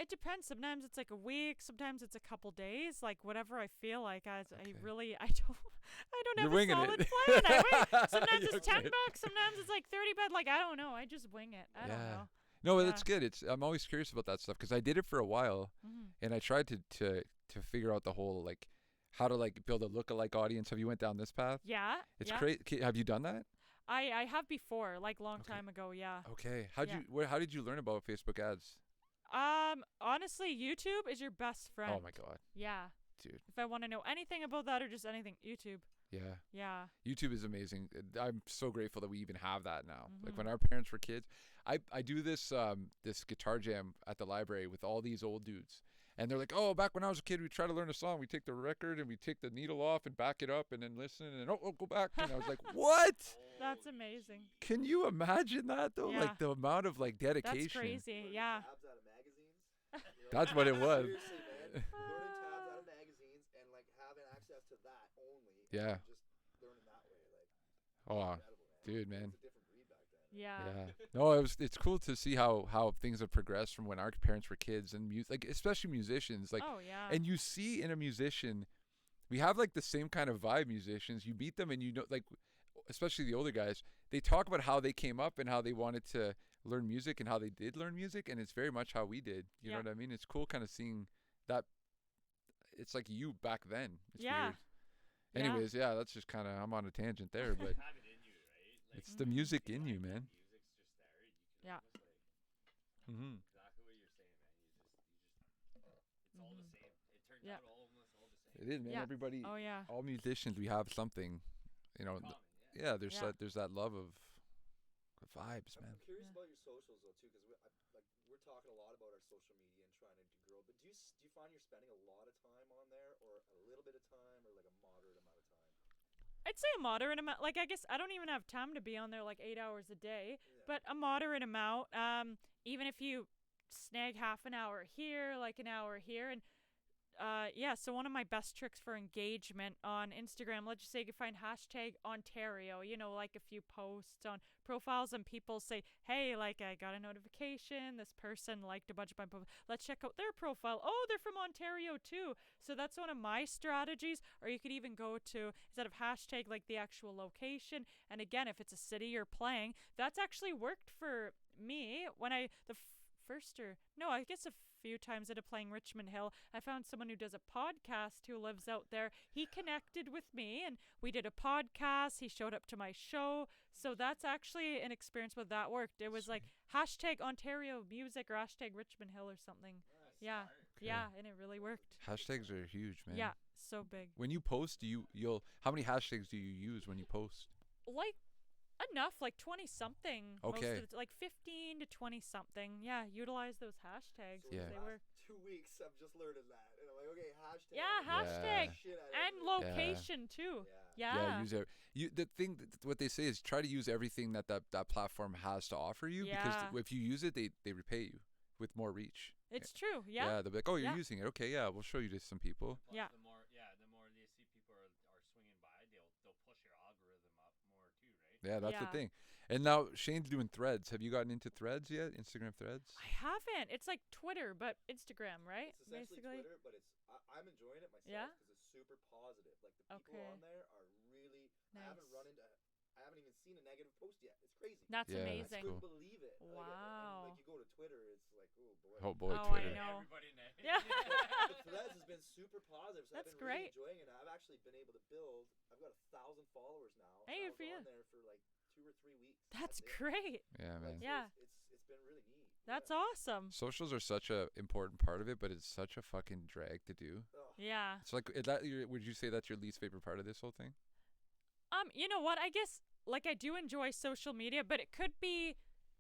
It depends. Sometimes it's like a week. Sometimes it's a couple days. Like whatever I feel like. I Okay. I don't You're have winging a solid it. plan. I wing. Sometimes You're it's $10. okay. Sometimes it's like 30. But like I don't know. I just wing it. I don't know. No, Yeah. that's good. I'm always curious about that stuff because I did it for a while, Mhm. and I tried to figure out the whole like how to like build a lookalike audience. Have you went down this path? Yeah. It's yeah. crazy. Have you done that? I have before, like long Okay. time ago. Yeah. Okay. Yeah. How did you learn about Facebook ads? Honestly, YouTube is your best friend. Oh my god, Yeah. dude. If I want to know anything about that or just anything, YouTube. Yeah. Yeah. YouTube is amazing. I'm so grateful that we even have that now. Like Mhm. when our parents were kids, I do this this guitar jam at the library with all these old dudes. And they're like, "Oh, back when I was a kid, we try to learn a song. We take the record and we take the needle off and back it up and then listen and go back." And I was like, "What? That's amazing. Can you imagine that though? Yeah. Like the amount of like dedication." That's crazy. Yeah. Tabs out of magazines. That's what it was. Seriously, man. Learning tabs out of magazines and like having access to that only. Yeah. And just learning that way, like Oh, incredible, man. dude, man. It's a different breed back then. Yeah. Yeah. No, it's cool to see how things have progressed from when our parents were kids and like especially musicians like Oh yeah. and you see in a musician we have like the same kind of vibe musicians. You meet them and you know like especially the older guys, they talk about how they came up and how they wanted to learn music and how they did learn music, and it's very much how we did. You know Yeah. what I mean? It's cool kind of seeing that it's like you back then. It's Yeah. weird. Yeah. Anyways, yeah, that's just kind of I'm on a tangent there, but Have it in you, right? Like, it's the music in you, man. music's just Yeah. Mm-hmm. Exactly what you're saying, man. It's all the same. It turns Yeah. out almost all the It same. is, man. Yeah. Everybody, Oh yeah. all musicians, we have something, you know. Common, Yeah, there's Yeah. there's that love of vibes, man. I'm curious Yeah. about your socials though too, because we're talking a lot about our social media and trying to grow. But do you find you're spending a lot of time on there, or a little bit of time, or like a moderate amount of time? I'd say a moderate amount. Like, I guess I don't even have time to be on there like 8 hours a day, Yeah. but a moderate amount. Even if you snag half an hour here, like an hour here, and yeah. So one of my best tricks for engagement on Instagram, let's just say you can find hashtag Ontario. You know, like a few posts on profiles, and people say, "Hey, like I got a notification. This person liked a bunch of my posts. Let's check out their profile. Oh, they're from Ontario too." So that's one of my strategies. Or you could even go to, instead of hashtag, like the actual location. And again, if it's a city you're playing, that's actually worked for me when I first, or no, I guess a few times at a playing Richmond Hill, I found someone who does a podcast who lives out there. He connected with me and we did a podcast. He showed up to my show. So that's actually an experience where that worked. It was like hashtag Ontario music or hashtag Richmond Hill or something. Yeah. Yeah. And it really worked. Hashtags are huge, man. Yeah. So big. When you post, you'll how many hashtags do you use when you post? Like enough, like 20 something. Okay. Like 15 to 20 something. Yeah. Utilize those hashtags. So 'cause Yeah. they the work. last 2 weeks, I'm just learning that, and I'm like, okay, hashtag. Yeah, hashtag. Shit out of And everything. location too. Yeah. Yeah. Use the thing what they say is try to use everything that platform has to offer you, because Yeah. if you use it, they repay you with more reach. It's true. Yeah. They'll be like, oh, you're Yeah. using it. Okay, yeah, we'll show you to some people. Plus, Yeah. the more they see people are swinging by, they'll push your algorithm up more too, right? Yeah, that's the Yeah. thing. And now Shane's doing threads. Have you gotten into threads yet? Instagram threads? I haven't. It's like Twitter, but Instagram, right? It's essentially Basically. Twitter, but I'm enjoying it myself Yeah? because it's super positive. Like the people Okay. on there are really. I haven't even seen a negative post yet. It's crazy. That's Yeah, that's I amazing. cool. couldn't believe it. Wow. Like you go to Twitter, it's like, oh boy. Oh boy, Oh, I Twitter. know. Everybody knows. Yeah. But Threads has been super positive, so That's I've been really great. enjoying it. I've actually been able to build. I've got 1,000 followers now. Hey, and I good for was you. on there for like 2 or 3 weeks. That's it. great. Yeah, Like, man. so Yeah. It's been really neat. That's yeah. awesome. Socials are such a important part of it, but it's such a fucking drag to do. Ugh. Yeah. It's like, would you say that's your least favorite part of this whole thing? You know what? I guess like I do enjoy social media, but it could be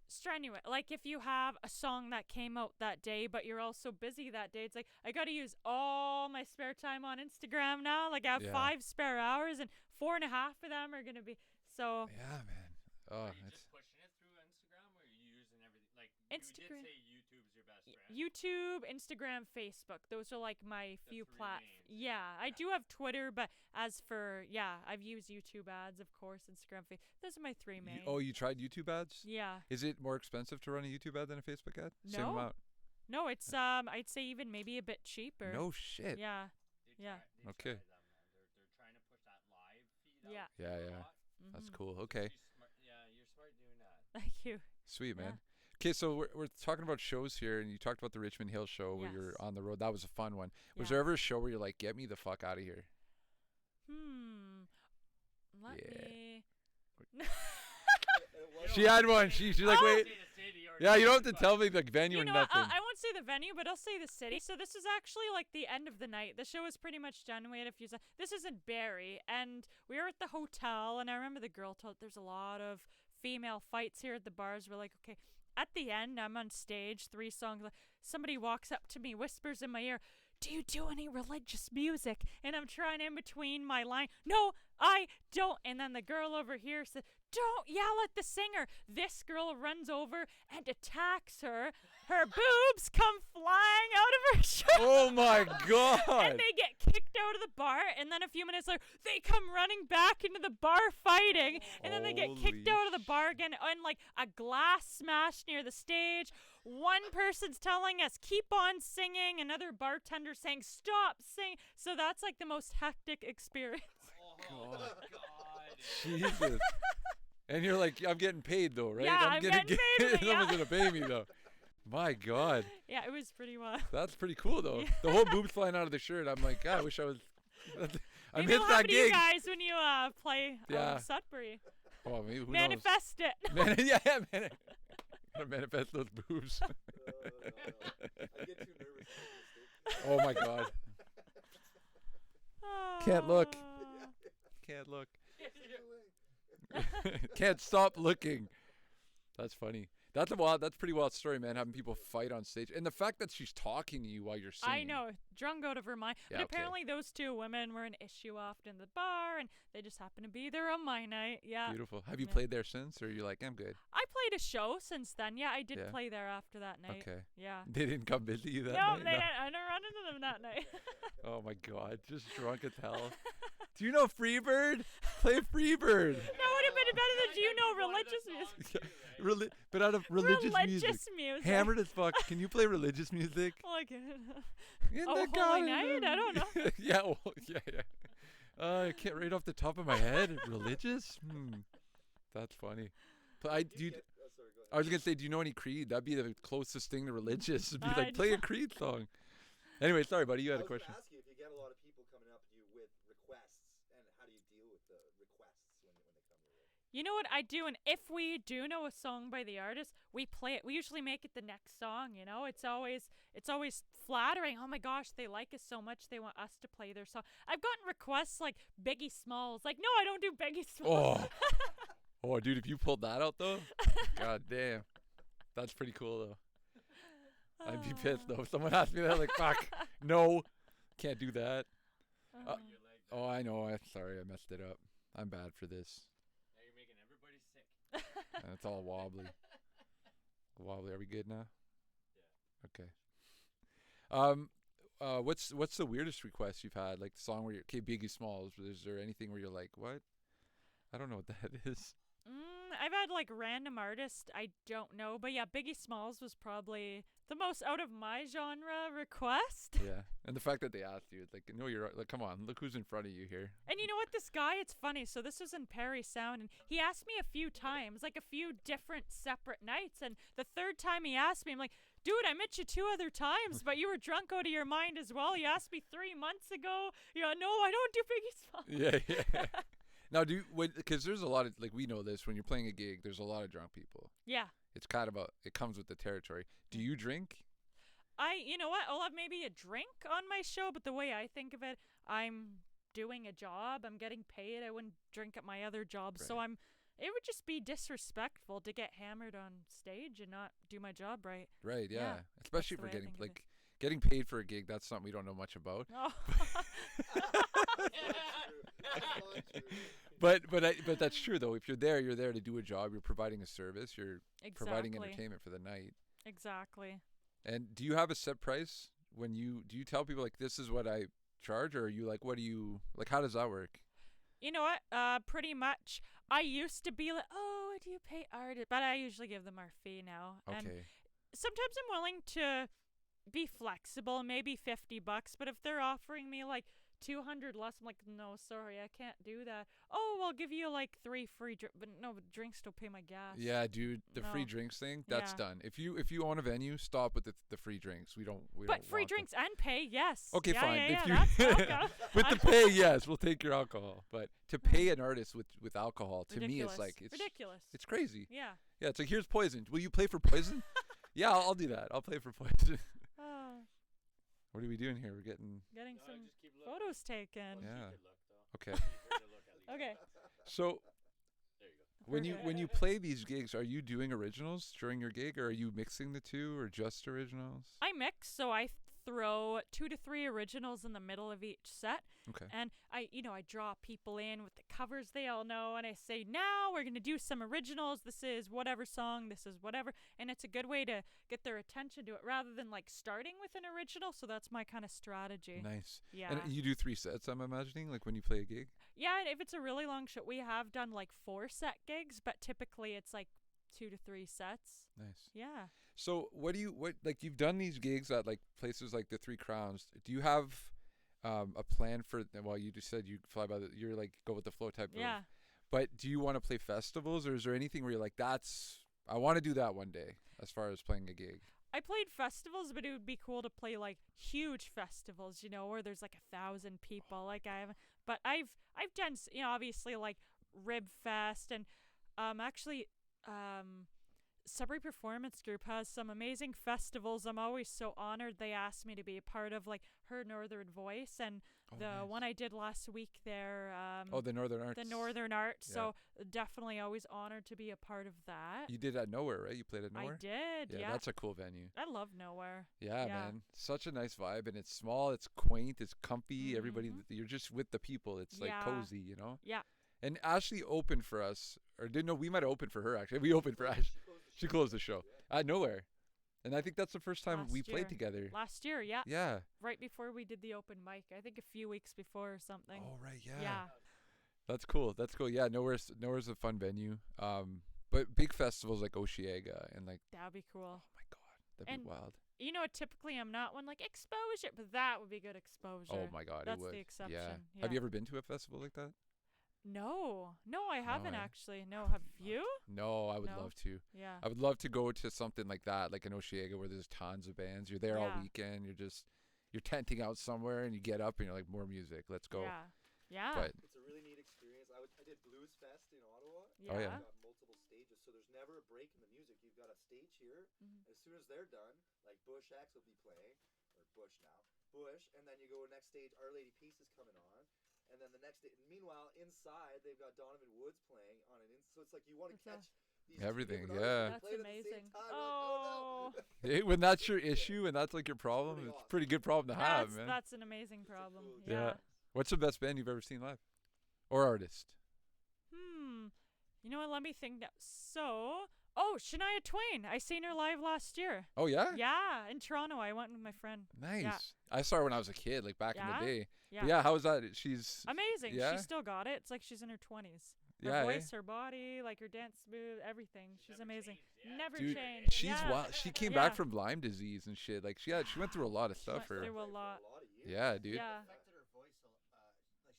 strenuous. Like if you have a song that came out that day, but you're also busy that day, it's like I got to use all my spare time on Instagram now. Like I have Yeah. 5 spare hours, and 4.5 of them are gonna be so. Yeah, man. Oh, Are you it's just pushing it through Instagram, or are you using everything? Like Instagram. you did say YouTube's your best friend. YouTube, Instagram, Facebook. Those are like my The few 3 platforms. mains. Yeah, I do have Twitter, but as for I've used YouTube ads, of course, Instagram, those are my 3 main. you tried YouTube ads? Yeah. Is it more expensive to run a YouTube ad than a Facebook ad? Same No. amount. No, it's I'd say even maybe a bit cheaper. No shit. Yeah. They Yeah. They Okay. try them, man. They're trying to push that live feed Yeah. out. Yeah, a yeah. lot. That's Mhm. cool. Okay. You're smart doing that. Thank you. Sweet, Yeah. man. Okay, so we're talking about shows here, and you talked about the Richmond Hill show where you're Yes. on the road. That was a fun one. Was Yeah. there ever a show where you're like, get me the fuck out of here? Let Yeah. me. It was- She had one. She's like, Oh! wait. Say the city or Yeah, you don't have to but- tell me the venue You or know, nothing. I won't say the venue, but I'll say the city. So this is actually like the end of the night. The show is pretty much done. We had a few. This is in Barrie, and we were at the hotel. And I remember the girl told there's a lot of female fights here at the bars. We're like, okay. At the end, I'm on stage, 3 songs. Somebody walks up to me, whispers in my ear, "Do you do any religious music?" And I'm trying in between my line, "No, I don't." And then the girl over here said, "Don't yell at the singer." This girl runs over and attacks her. Her boobs come flying out of her shirt. Oh my god. And they get kicked out of the bar. And then a few minutes later, they come running back into the bar fighting. And then they get kicked Holy out of the bar again. And like a glass smashed near the stage. One person's telling us, "Keep on singing." Another bartender saying, "Stop singing." So that's like the most hectic experience. Oh my god. Jesus. And you're like, I'm getting paid though, right? Yeah, I'm getting paid, but Someone's yeah. gonna pay me though. My god. Yeah, it was pretty wild. That's pretty cool though. Yeah. The whole boobs flying out of the shirt. I'm like, God, I wish I was. I Maybe missed it'll that happen to you gig. guys when you play Yeah. Sudbury. Oh, maybe, who Manifest it. knows? Man, yeah, man. to manifest those boobs. No. I get too nervous. Oh my God. Can't look. Ah. Can't look. Can't stop looking. That's funny. That's pretty wild story, man. Having people fight on stage, and the fact that she's talking to you while you're singing. I know, drunk out of her mind. Yeah, But okay. apparently those two women were an issue often in the bar, and they just happened to be there on my night. Yeah. Beautiful. Have you Yeah. played there since, or are you like, I'm good? I played a show since then. Yeah, I did Yeah. play there after that night. Okay. Yeah. They didn't come visit you that No, night? they didn't. I didn't run into them that night. Oh my God, just drunk as hell. Do you know Freebird? Play Freebird. That would have been better than do you know religious music. But out of religious music. music. Hammered as fuck. Can you play religious music? Like, In Oh, the Holy garden Night? I don't know. yeah, well, yeah. I can't right off the top of my head. Religious? That's funny. But sorry, go I ahead. was gonna say, do you know any Creed? That'd be the closest thing to religious. It'd be I like, play a Creed song. Anyway, sorry, buddy. You had a I was question. gonna ask you if you get a lot of people coming up to you with requests, and how do you deal with the requests when they come your way? You know what I do, and if we do know a song by the artist, we play it. We usually make it the next song. You know, it's always flattering. Oh my gosh, they like us so much, they want us to play their song. I've gotten requests like Biggie Smalls. Like, no, I don't do Biggie Smalls. Oh, dude, if you pulled that out though, god damn, that's pretty cool though. I'd be pissed though. If someone asked me that, like, fuck, no, can't do that. Uh, Oh, I know. I'm sorry, I messed it up. I'm bad for this. Now you're making everybody sick. And it's all wobbly. Wobbly. Are we good now? Yeah. Okay. What's the weirdest request you've had? Like the song where you're Biggie Smalls. Is there anything where you're like, what? I don't know what that is. I've had like random artists I don't know, but yeah, Biggie Smalls was probably the most out of my genre request. Yeah. And the fact that they asked you, it's like, no, you're like, come on, look who's in front of you here. And you know what? This guy, it's funny. So this was in Perry Sound, and he asked me a few times, like a few different separate nights. And the third time he asked me, I'm like, dude, I met you 2 other times, but you were drunk out of your mind as well. You asked me 3 months ago. Yeah, no, I don't do Biggie Smalls. Yeah. Now, because there's a lot of, like, we know this, when you're playing a gig, there's a lot of drunk people. Yeah. It's kind of it comes with the territory. Do you drink? You know what? I'll have maybe a drink on my show, but the way I think of it, I'm doing a job. I'm getting paid. I wouldn't drink at my other job. So Right. it would just be disrespectful to get hammered on stage and not do my job right. Right, yeah. Yeah, Especially the for way I getting, think of it. like, getting paid for a gig, that's something we don't know much about. Oh. But that's true, though. If you're there to do a job. You're providing a service. You're providing Exactly. entertainment for the night. Exactly. And do you have a set price do you tell people, like, this is what I charge, or are you like, how does that work? You know what? Pretty much. I used to be like, oh, what do you pay artists? But I usually give them our fee now. And Okay. sometimes I'm willing to be flexible, maybe $50, but if they're offering me like 200 less, I'm like, no, sorry, I can't do that. Oh, I'll give you like 3 free but no, but drinks don't pay my gas. Yeah, dude, the free No. drinks thing, that's Yeah. done. If you own a venue, stop with the free drinks. We don't But free want them. drinks and pay, yes. Okay, yeah, fine. Yeah, If yeah, you that's welcome. with the pay, yes, we'll take your alcohol. But to pay an artist with alcohol, to me, Ridiculous. it's like ridiculous. it's crazy. Yeah. Yeah, it's like, here's Poison. Will you play for Poison? Yeah, I'll do that. I'll play for Poison. Oh, What are we doing here? We're getting getting No, some just keep looking. photos taken. Yeah. Keep good look, though. okay. Keep her to look at least. Okay. So There you go. when you play these gigs, are you doing originals during your gig, or are you mixing the two, or just originals? I mix, so I throw 2 to 3 originals in the middle of each set. Okay. And I draw people in with the covers they all know, and I say, now we're going to do some originals. This is whatever song, this is whatever. And it's a good way to get their attention to it rather than like starting with an original. So that's my kind of strategy. Nice. Yeah. And you do 3 sets, I'm imagining, like when you play a gig? Yeah, and if it's a really long show, we have done like 4 set gigs, but typically it's like 2 to 3 sets. Nice. Yeah. So what like, you've done these gigs at like places like the Three Crowns. Do you have a plan for, well, you just said you fly by you're like go with the flow type Yeah. of, but do you want to play festivals, or is there anything where you're like, I want to do that one day as far as playing a gig? I played festivals, but it would be cool to play like huge festivals, where there's like 1,000 people. Like but I've done, obviously like Rib Fest and actually Sudbury Performance Group has some amazing festivals. I'm always so honored they asked me to be a part of like her Northern Voice, and Oh, the nice. one I did last week there. Oh, the Northern Arts. The Northern Arts. Yeah. So definitely always honored to be a part of that. You did at Nowhere, right? You played at Nowhere? I did. Yeah. That's a cool venue. I love Nowhere. Yeah, Yeah. man. Such a nice vibe, and it's small, it's quaint, it's comfy. Everybody, Mhm. you're just with the people. It's like Yeah. cozy, you know? Yeah. And Ashley opened for us, or didn't know, we might have opened for her actually. We opened for Ashley. She closed the show at Nowhere. And I think that's the first time we Last played year. together. Last year, yeah. Yeah. Right before we did the open mic. I think a few weeks before or something. Oh, right. Yeah. Yeah. That's cool. That's cool. Yeah, Nowhere's a fun venue. But big festivals like Osheaga and like, That'd be cool. oh my God, that'd And be wild. You know, typically I'm not one like exposure, but that would be good exposure. Oh my God, That's it would. the exception. Yeah. Have you ever been to a festival like that? No, I haven't eh? actually. No, have you? No, I would No? love to. Yeah. I would love to go to something like that, like in Osheaga, where there's tons of bands. You're there all Yeah. weekend. You're tenting out somewhere, and you get up and you're like, more music. Let's go. Yeah. Yeah. But It's a really neat experience. I did Blues Fest in Ottawa. Yeah. Oh, yeah. You've got multiple stages, so there's never a break in the music. You've got a stage here, Mhm. and as soon as they're done, like Bush X will be playing, or Bush now, Bush, and then you go next stage, Our Lady Peace is coming on, and then the next day. Meanwhile, inside they've got Donovan Woods playing on an. So it's like you want to That's catch these Everything, two different artists That's playing at the same amazing. time. You're like, oh no. hey, when that's your issue and that's like your problem, pretty it's a awesome. pretty good problem to have, man. That's an amazing It's a problem. cool Yeah. Yeah. What's the best band you've ever seen live, or artist? You know what? Let me think. Shania Twain. I seen her live last year. Oh yeah. Yeah, in Toronto. I went with my friend. Nice. I saw her when I was a kid, like back in Yeah? the day. Yeah. But yeah, how was that? She's Amazing. Yeah? She still got it. It's like she's in her 20s. Her yeah, eh? voice, her body, like her dance move, everything. She's never amazing. changed, yeah. Never Dude, changed. she's yeah. wild. She came Yeah. back from Lyme disease and shit. Like she went through a lot of She stuff. went Her through a lot. of years. yeah, dude. Yeah. Affected her voice. Like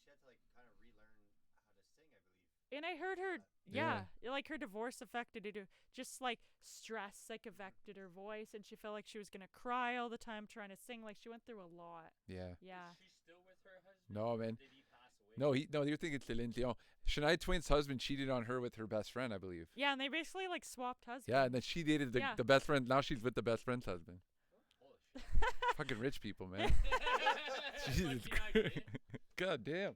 she had to like kind of relearn how to sing, I believe. And I heard her, Yeah. like her divorce affected it. Just like stress, like affected her voice, and she felt like she was gonna cry all the time trying to sing. Like she went through a lot. Yeah. Yeah. Is she still with her husband? No, or man. Did he pass away? No, you're thinking Celine Dion. Shania Twain's husband cheated on her with her best friend, I believe. Yeah, and they basically like swapped husbands. Yeah, and then she dated Yeah. the best friend. Now she's with the best friend's husband. Holy shit. Fucking rich people, man. Lucky Jesus not Christ. kid. God damn.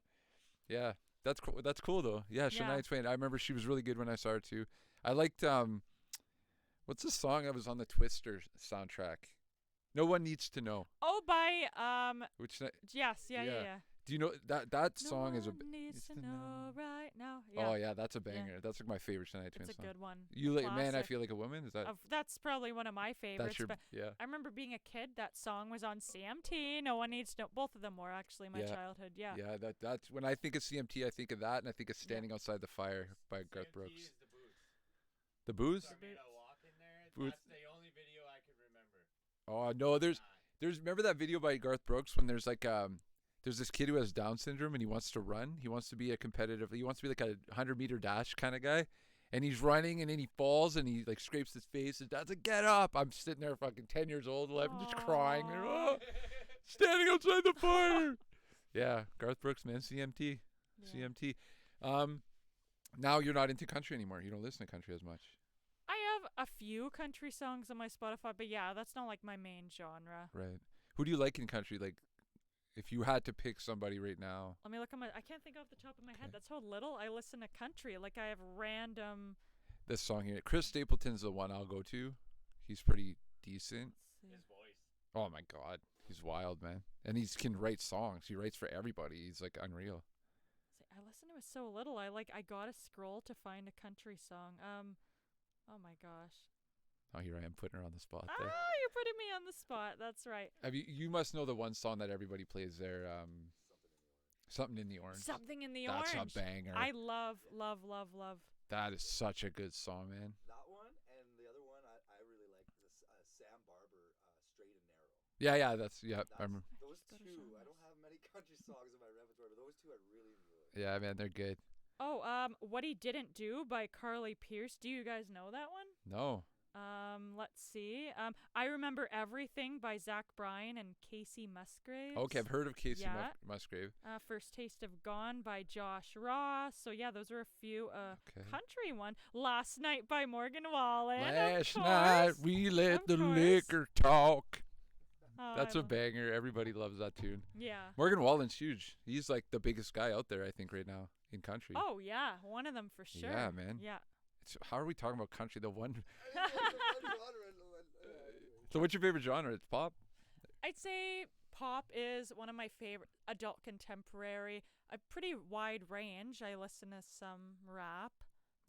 Yeah, that's cool. That's cool though. Yeah, Shania Yeah. Twain. I remember she was really good when I saw her too. I liked what's the song that was on the Twister soundtrack? No One Needs to Know. Oh, by Which yes, yeah. do you know that song no is a? one needs to know right now. Oh yeah, that's a banger. That's like my favorite Shania Twain It's a song. good one. You like Man, I Classic. Feel Like a Woman? Is that That's probably one of my favorites. that's your But yeah? I remember being a kid. That song was on CMT. No One Needs to Know. Both of them were actually my Yeah. childhood. Yeah. Yeah, that's when I think of CMT, I think of that, and I think of Standing Outside the Fire by Garth CMT Brooks. is the booth. The booze? Tornado walk in there. Booth. That's the only video I can remember. Oh no, there's remember that video by Garth Brooks when there's like there's this kid who has Down syndrome and he wants to run. He wants to be he wants to be like a 100-meter dash kind of guy. And he's running and then he falls and he like scrapes his face. His dad's like, "Get up!" I'm sitting there fucking 10 years old, 11, just crying. There, Aw. oh, standing outside the fire. Yeah, Garth Brooks, man, CMT, Yeah. CMT. Now you're not into country anymore. You don't listen to country as much, I have a few country songs on my Spotify, but yeah, that's not like my main genre. right? Who do you like in country? Like, if you had to pick somebody right now, Let me look at I can't think off the top of my head. Okay. That's how little I listen to country. Like I have random. this song here, Chris Stapleton's the one I'll go to. He's pretty decent. Let's see. His voice. Oh my God, he's wild, man. And he can write songs. He writes for everybody. He's like unreal. See, I listen to it so little. I gotta scroll to find a country song. Oh my gosh. Oh, here I am putting her on the spot Ah, there. you're putting me on the spot. That's right. Have you must know the one song that everybody plays there. Something in the Orange. Something in the That's Orange. a banger. I love. That is such a good song, man. That one and the other one I really like this Sam Barber, Straight and Narrow. Yeah, that's I That's, remember. those Better two, song I is. don't have many country songs in my repertoire, but those two I really enjoy. Yeah, man, they're good. Oh, What He Didn't Do by Carly Pierce. Do you guys know that one? No. Let's see. I Remember Everything by Zach Bryan and Casey Musgraves. Okay, I've heard of Casey Yeah. Musgrave. First Taste of Gone by Josh Ross. So yeah, those were a few. Okay. Country one. Last Night by Morgan Wallen. Last of night course. we let Of the course. liquor talk. Oh, That's I a lo- banger. Everybody loves that tune. Yeah. Morgan Wallen's huge. He's like the biggest guy out there, I think, right now in country. Oh yeah, one of them for sure. Yeah, man. Yeah. How are we talking about country? The one. I didn't know it was one genre and So what's your favorite genre? It's pop. I'd say pop is one of my favorite. Adult contemporary, a pretty wide range. I listen to some rap.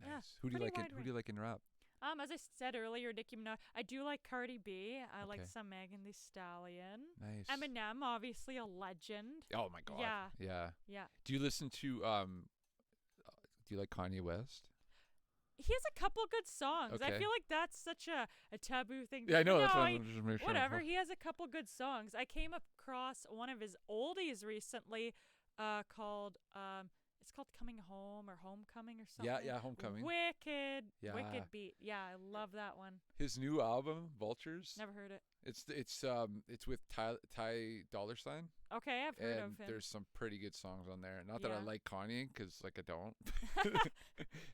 Nice. Yeah, Who do you pretty like? wide Who do you like in rap? As I said earlier, Nicki Minaj. I do like Cardi B. I like Okay. some Megan Thee Stallion. Nice. Eminem, obviously a legend. Oh my god. Yeah. Yeah. Yeah. Do you listen to do you like Kanye West? He has a couple good songs. I Okay. feel like that's such a taboo thing. Yeah, I know. That's No, why I- I'm just making sure. Whatever. He has a couple good songs. I came across one of his oldies recently, called it's called Coming Home or Homecoming or something. Yeah, Homecoming. Wicked. Yeah. Wicked beat. Yeah, I love that one. His new album, Vultures. Never heard it. It's with Ty Dollar Sign, Okay, I've heard and of him. there's some pretty good songs on there. Not that I Yeah. like Kanye, because like I don't.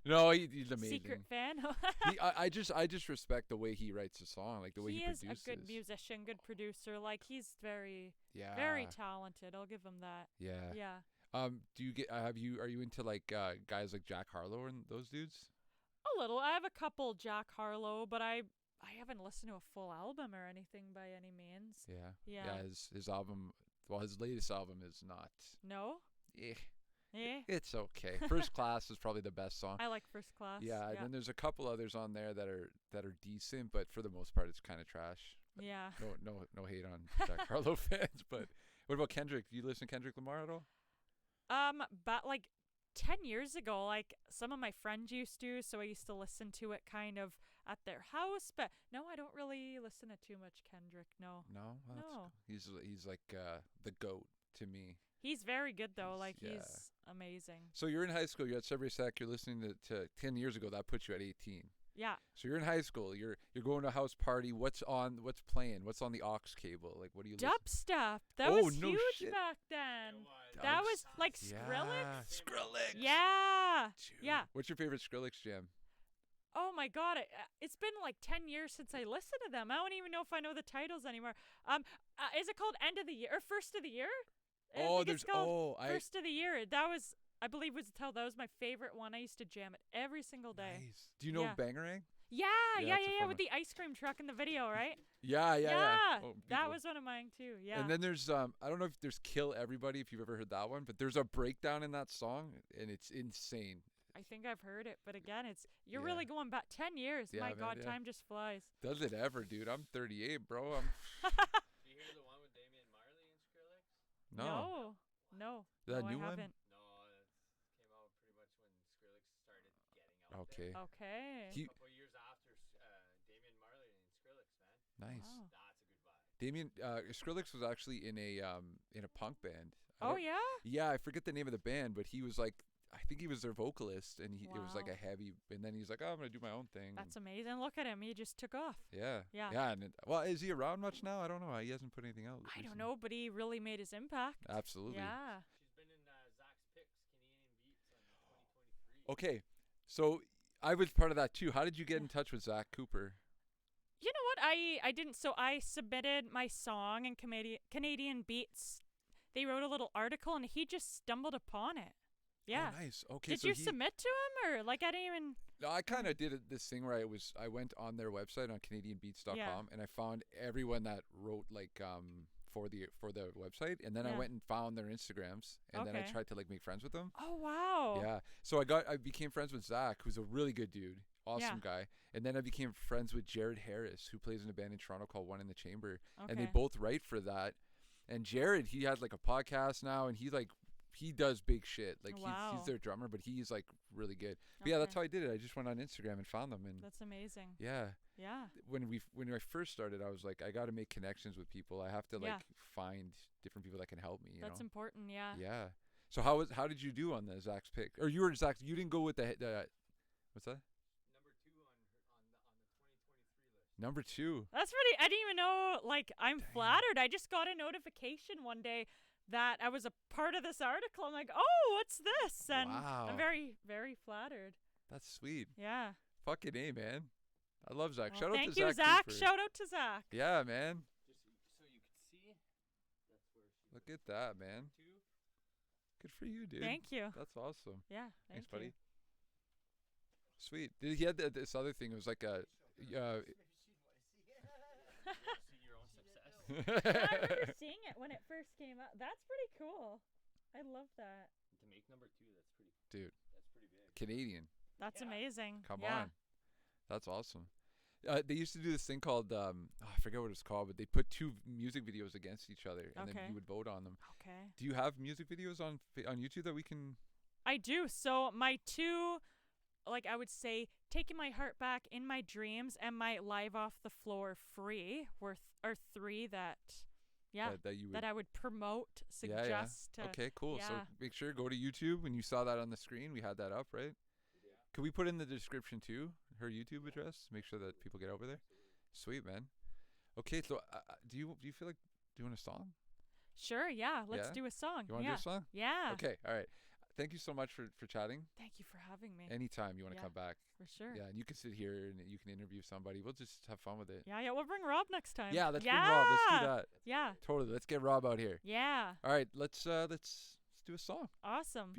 No, he's amazing. Secret fan. I just respect the way he writes a song, like the way he is produces. a good musician, good producer. Like he's very, Yeah. very talented. I'll give him that. Yeah. Yeah. Do you get? Are you into like guys like Jack Harlow and those dudes? A little. I have a couple Jack Harlow, but I haven't listened to a full album or anything by any means. Yeah. Yeah. His album. Well, his latest album is not. No? Eh, Eh? it's okay. First Class is probably the best song. I like First Class. Yeah, and then there's a couple others on there that are decent, but for the most part, it's kind of trash. Yeah. No hate on Jack Harlow fans, but what about Kendrick? Do you listen to Kendrick Lamar at all? But like 10 years ago, like some of my friends used to, so I used to listen to it kind of at their house, but no, I don't really listen to too much Kendrick. No. No, well, that's No. cool. He's like the GOAT to me. He's very good though. He's- Like yeah. he's amazing. So you're in high school. You're at Sudbury Ashley. You're listening to 10 years ago. That puts you at 18. Yeah. So you're in high school. You're going to a house party. What's playing? What's on the aux cable? Like what do you listen? Dubstep. That Oh, was no huge shit. back then. It That Dubstep. was like Yeah. Skrillex. Skrillex. Yeah. Dude. Yeah. What's your favorite Skrillex jam? Oh my God! It's been like 10 years since I listened to them. I don't even know if I know the titles anymore. Is it called End of the Year or First of the Year? I Oh, think there's it's called I First of the Year. That was, I believe, that was my favorite one. I used to jam it every single day. nice. Do you know Yeah. Bangarang? Yeah, Yeah, yeah, that's a yeah, fun with the ice cream truck in the video, right? Yeah. Oh, that people- was one of mine too. Yeah. And then there's I don't know if there's Kill Everybody, if you've ever heard that one, but there's a breakdown in that song and it's insane. I think I've heard it, but again, you're Yeah. really going back 10 years. Yeah, My man, God, yeah. time just flies. Does it ever, dude? I'm 38, bro. I'm Do you hear the one with Damian Marley and Skrillex? no. No. Is that a no, new I one? haven't. No, it came out pretty much when Skrillex started getting out Okay. there. Okay. He- A couple of years after Damian Marley and Skrillex, man. Nice. Wow. That's a good vibe. Damien Skrillex was actually in a punk band. I Oh don't- yeah. Yeah, I forget the name of the band, but he was like I think he was their vocalist and it was like Wow. a heavy and then he's like, "Oh, I'm going to do my own thing." That's amazing. Look at him. He just took off. Yeah. Yeah. Yeah, and well, is he around much now? I don't know. He hasn't put anything out. I don't recently. know, but he really made his impact. Absolutely. Yeah. She's been in Zach's Picks Canadian Beats on 2023. Okay. So I was part of that too. How did you get in touch with Zach Cooper? You know what? I didn't. So I submitted my song and Canadian Beats. They wrote a little article and he just stumbled upon it. Yeah. Oh, nice. Okay. Did so you he, submit to him or like I didn't even? No, I kind of did this thing where I went on their website on CanadianBeats.com and I found everyone that wrote like for the website, and then I Yeah. went and found their Instagrams, and then I Okay. tried to like make friends with them. Oh wow. Yeah. So I became friends with Zach, who's a really good dude, awesome guy, and then I became friends with Jared Harris, who plays in a band in Toronto called One in the Chamber, Okay. and they both write for that. And Jared, he has like a podcast now, and he does big shit. Like Wow. he's their drummer, but he's like really good. But yeah, that's Okay. how I did it. I just went on Instagram and found them, and That's amazing. yeah. Yeah. When I first started, I was like, I got to make connections with people. I have to like Yeah. find different people that can help me. You That's know? important. Yeah. Yeah. So how did you do on the Zach's pick? Or you were Zach? You didn't go with the what's that? Number 2 on the 2023 Number 2. That's pretty. I didn't even know. Like, I'm flattered. I just got a notification one day that I was a part of this article. I'm like, oh, what's this? And Wow. I'm very, very flattered. That's sweet. Yeah. Fucking A, man. I love Zach. Well, Shout out thank to you, Zach. Zach. Cooper. Shout out to Zach. Yeah, man. Just so you could see. That's where she Look at that, man. 2. Good for you, dude. Thank you. That's awesome. Yeah. Thanks, Thank buddy. Sweet. He had this other thing. It was like a. Maybe she'd want to see it. See your own success. Yeah, I remember seeing it when it first came out. That's pretty cool. I love that. To make number 2, that's pretty. Dude. That's pretty big. Canadian. That's Yeah. amazing. Come yeah. on. That's awesome. They used to do this thing called I forget what it's called, but they put 2 music videos against each other, and then Okay. you would vote on them. Okay. Do you have music videos on YouTube that we can? I do. So my 2, like I would say, Taking My Heart Back, In My Dreams, and my Live Off the Floor Free are 3 that, yeah, That you would. that I would promote, Yeah, suggest. yeah. Okay, cool. So yeah. make sure go to YouTube. When you saw that on the screen, we had that up, right? Yeah. Could we put in the description too her YouTube address? Make sure that people get over there. Sweet, man. Okay, so do you feel like doing a song? Sure, yeah. Let's Yeah? do a song. You want to yeah. do a song? Yeah. Okay, all right. Thank you so much for chatting. Thank you for having me. Anytime you want to Yeah. come back. For sure. Yeah, and you can sit here and you can interview somebody. We'll just have fun with it. Yeah, we'll bring Rob next time. Yeah, let's bring Rob. Let's do that. Yeah. Totally. Let's get Rob out here. Yeah. All right, let's do a song. Awesome.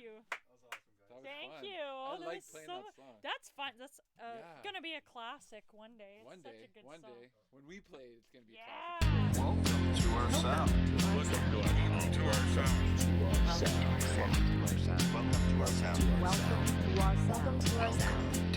you. That was awesome, guys. That was Thank fun. you. Oh, I that like was playing so. that song. That's fun. That's Yeah. gonna be a classic one day. It's One such day, a good one song. day, when we play it, it's gonna be a Yeah. classic. Welcome to our sound. Welcome to our sound. Welcome to our sound. Welcome to our sound. Welcome to our sound.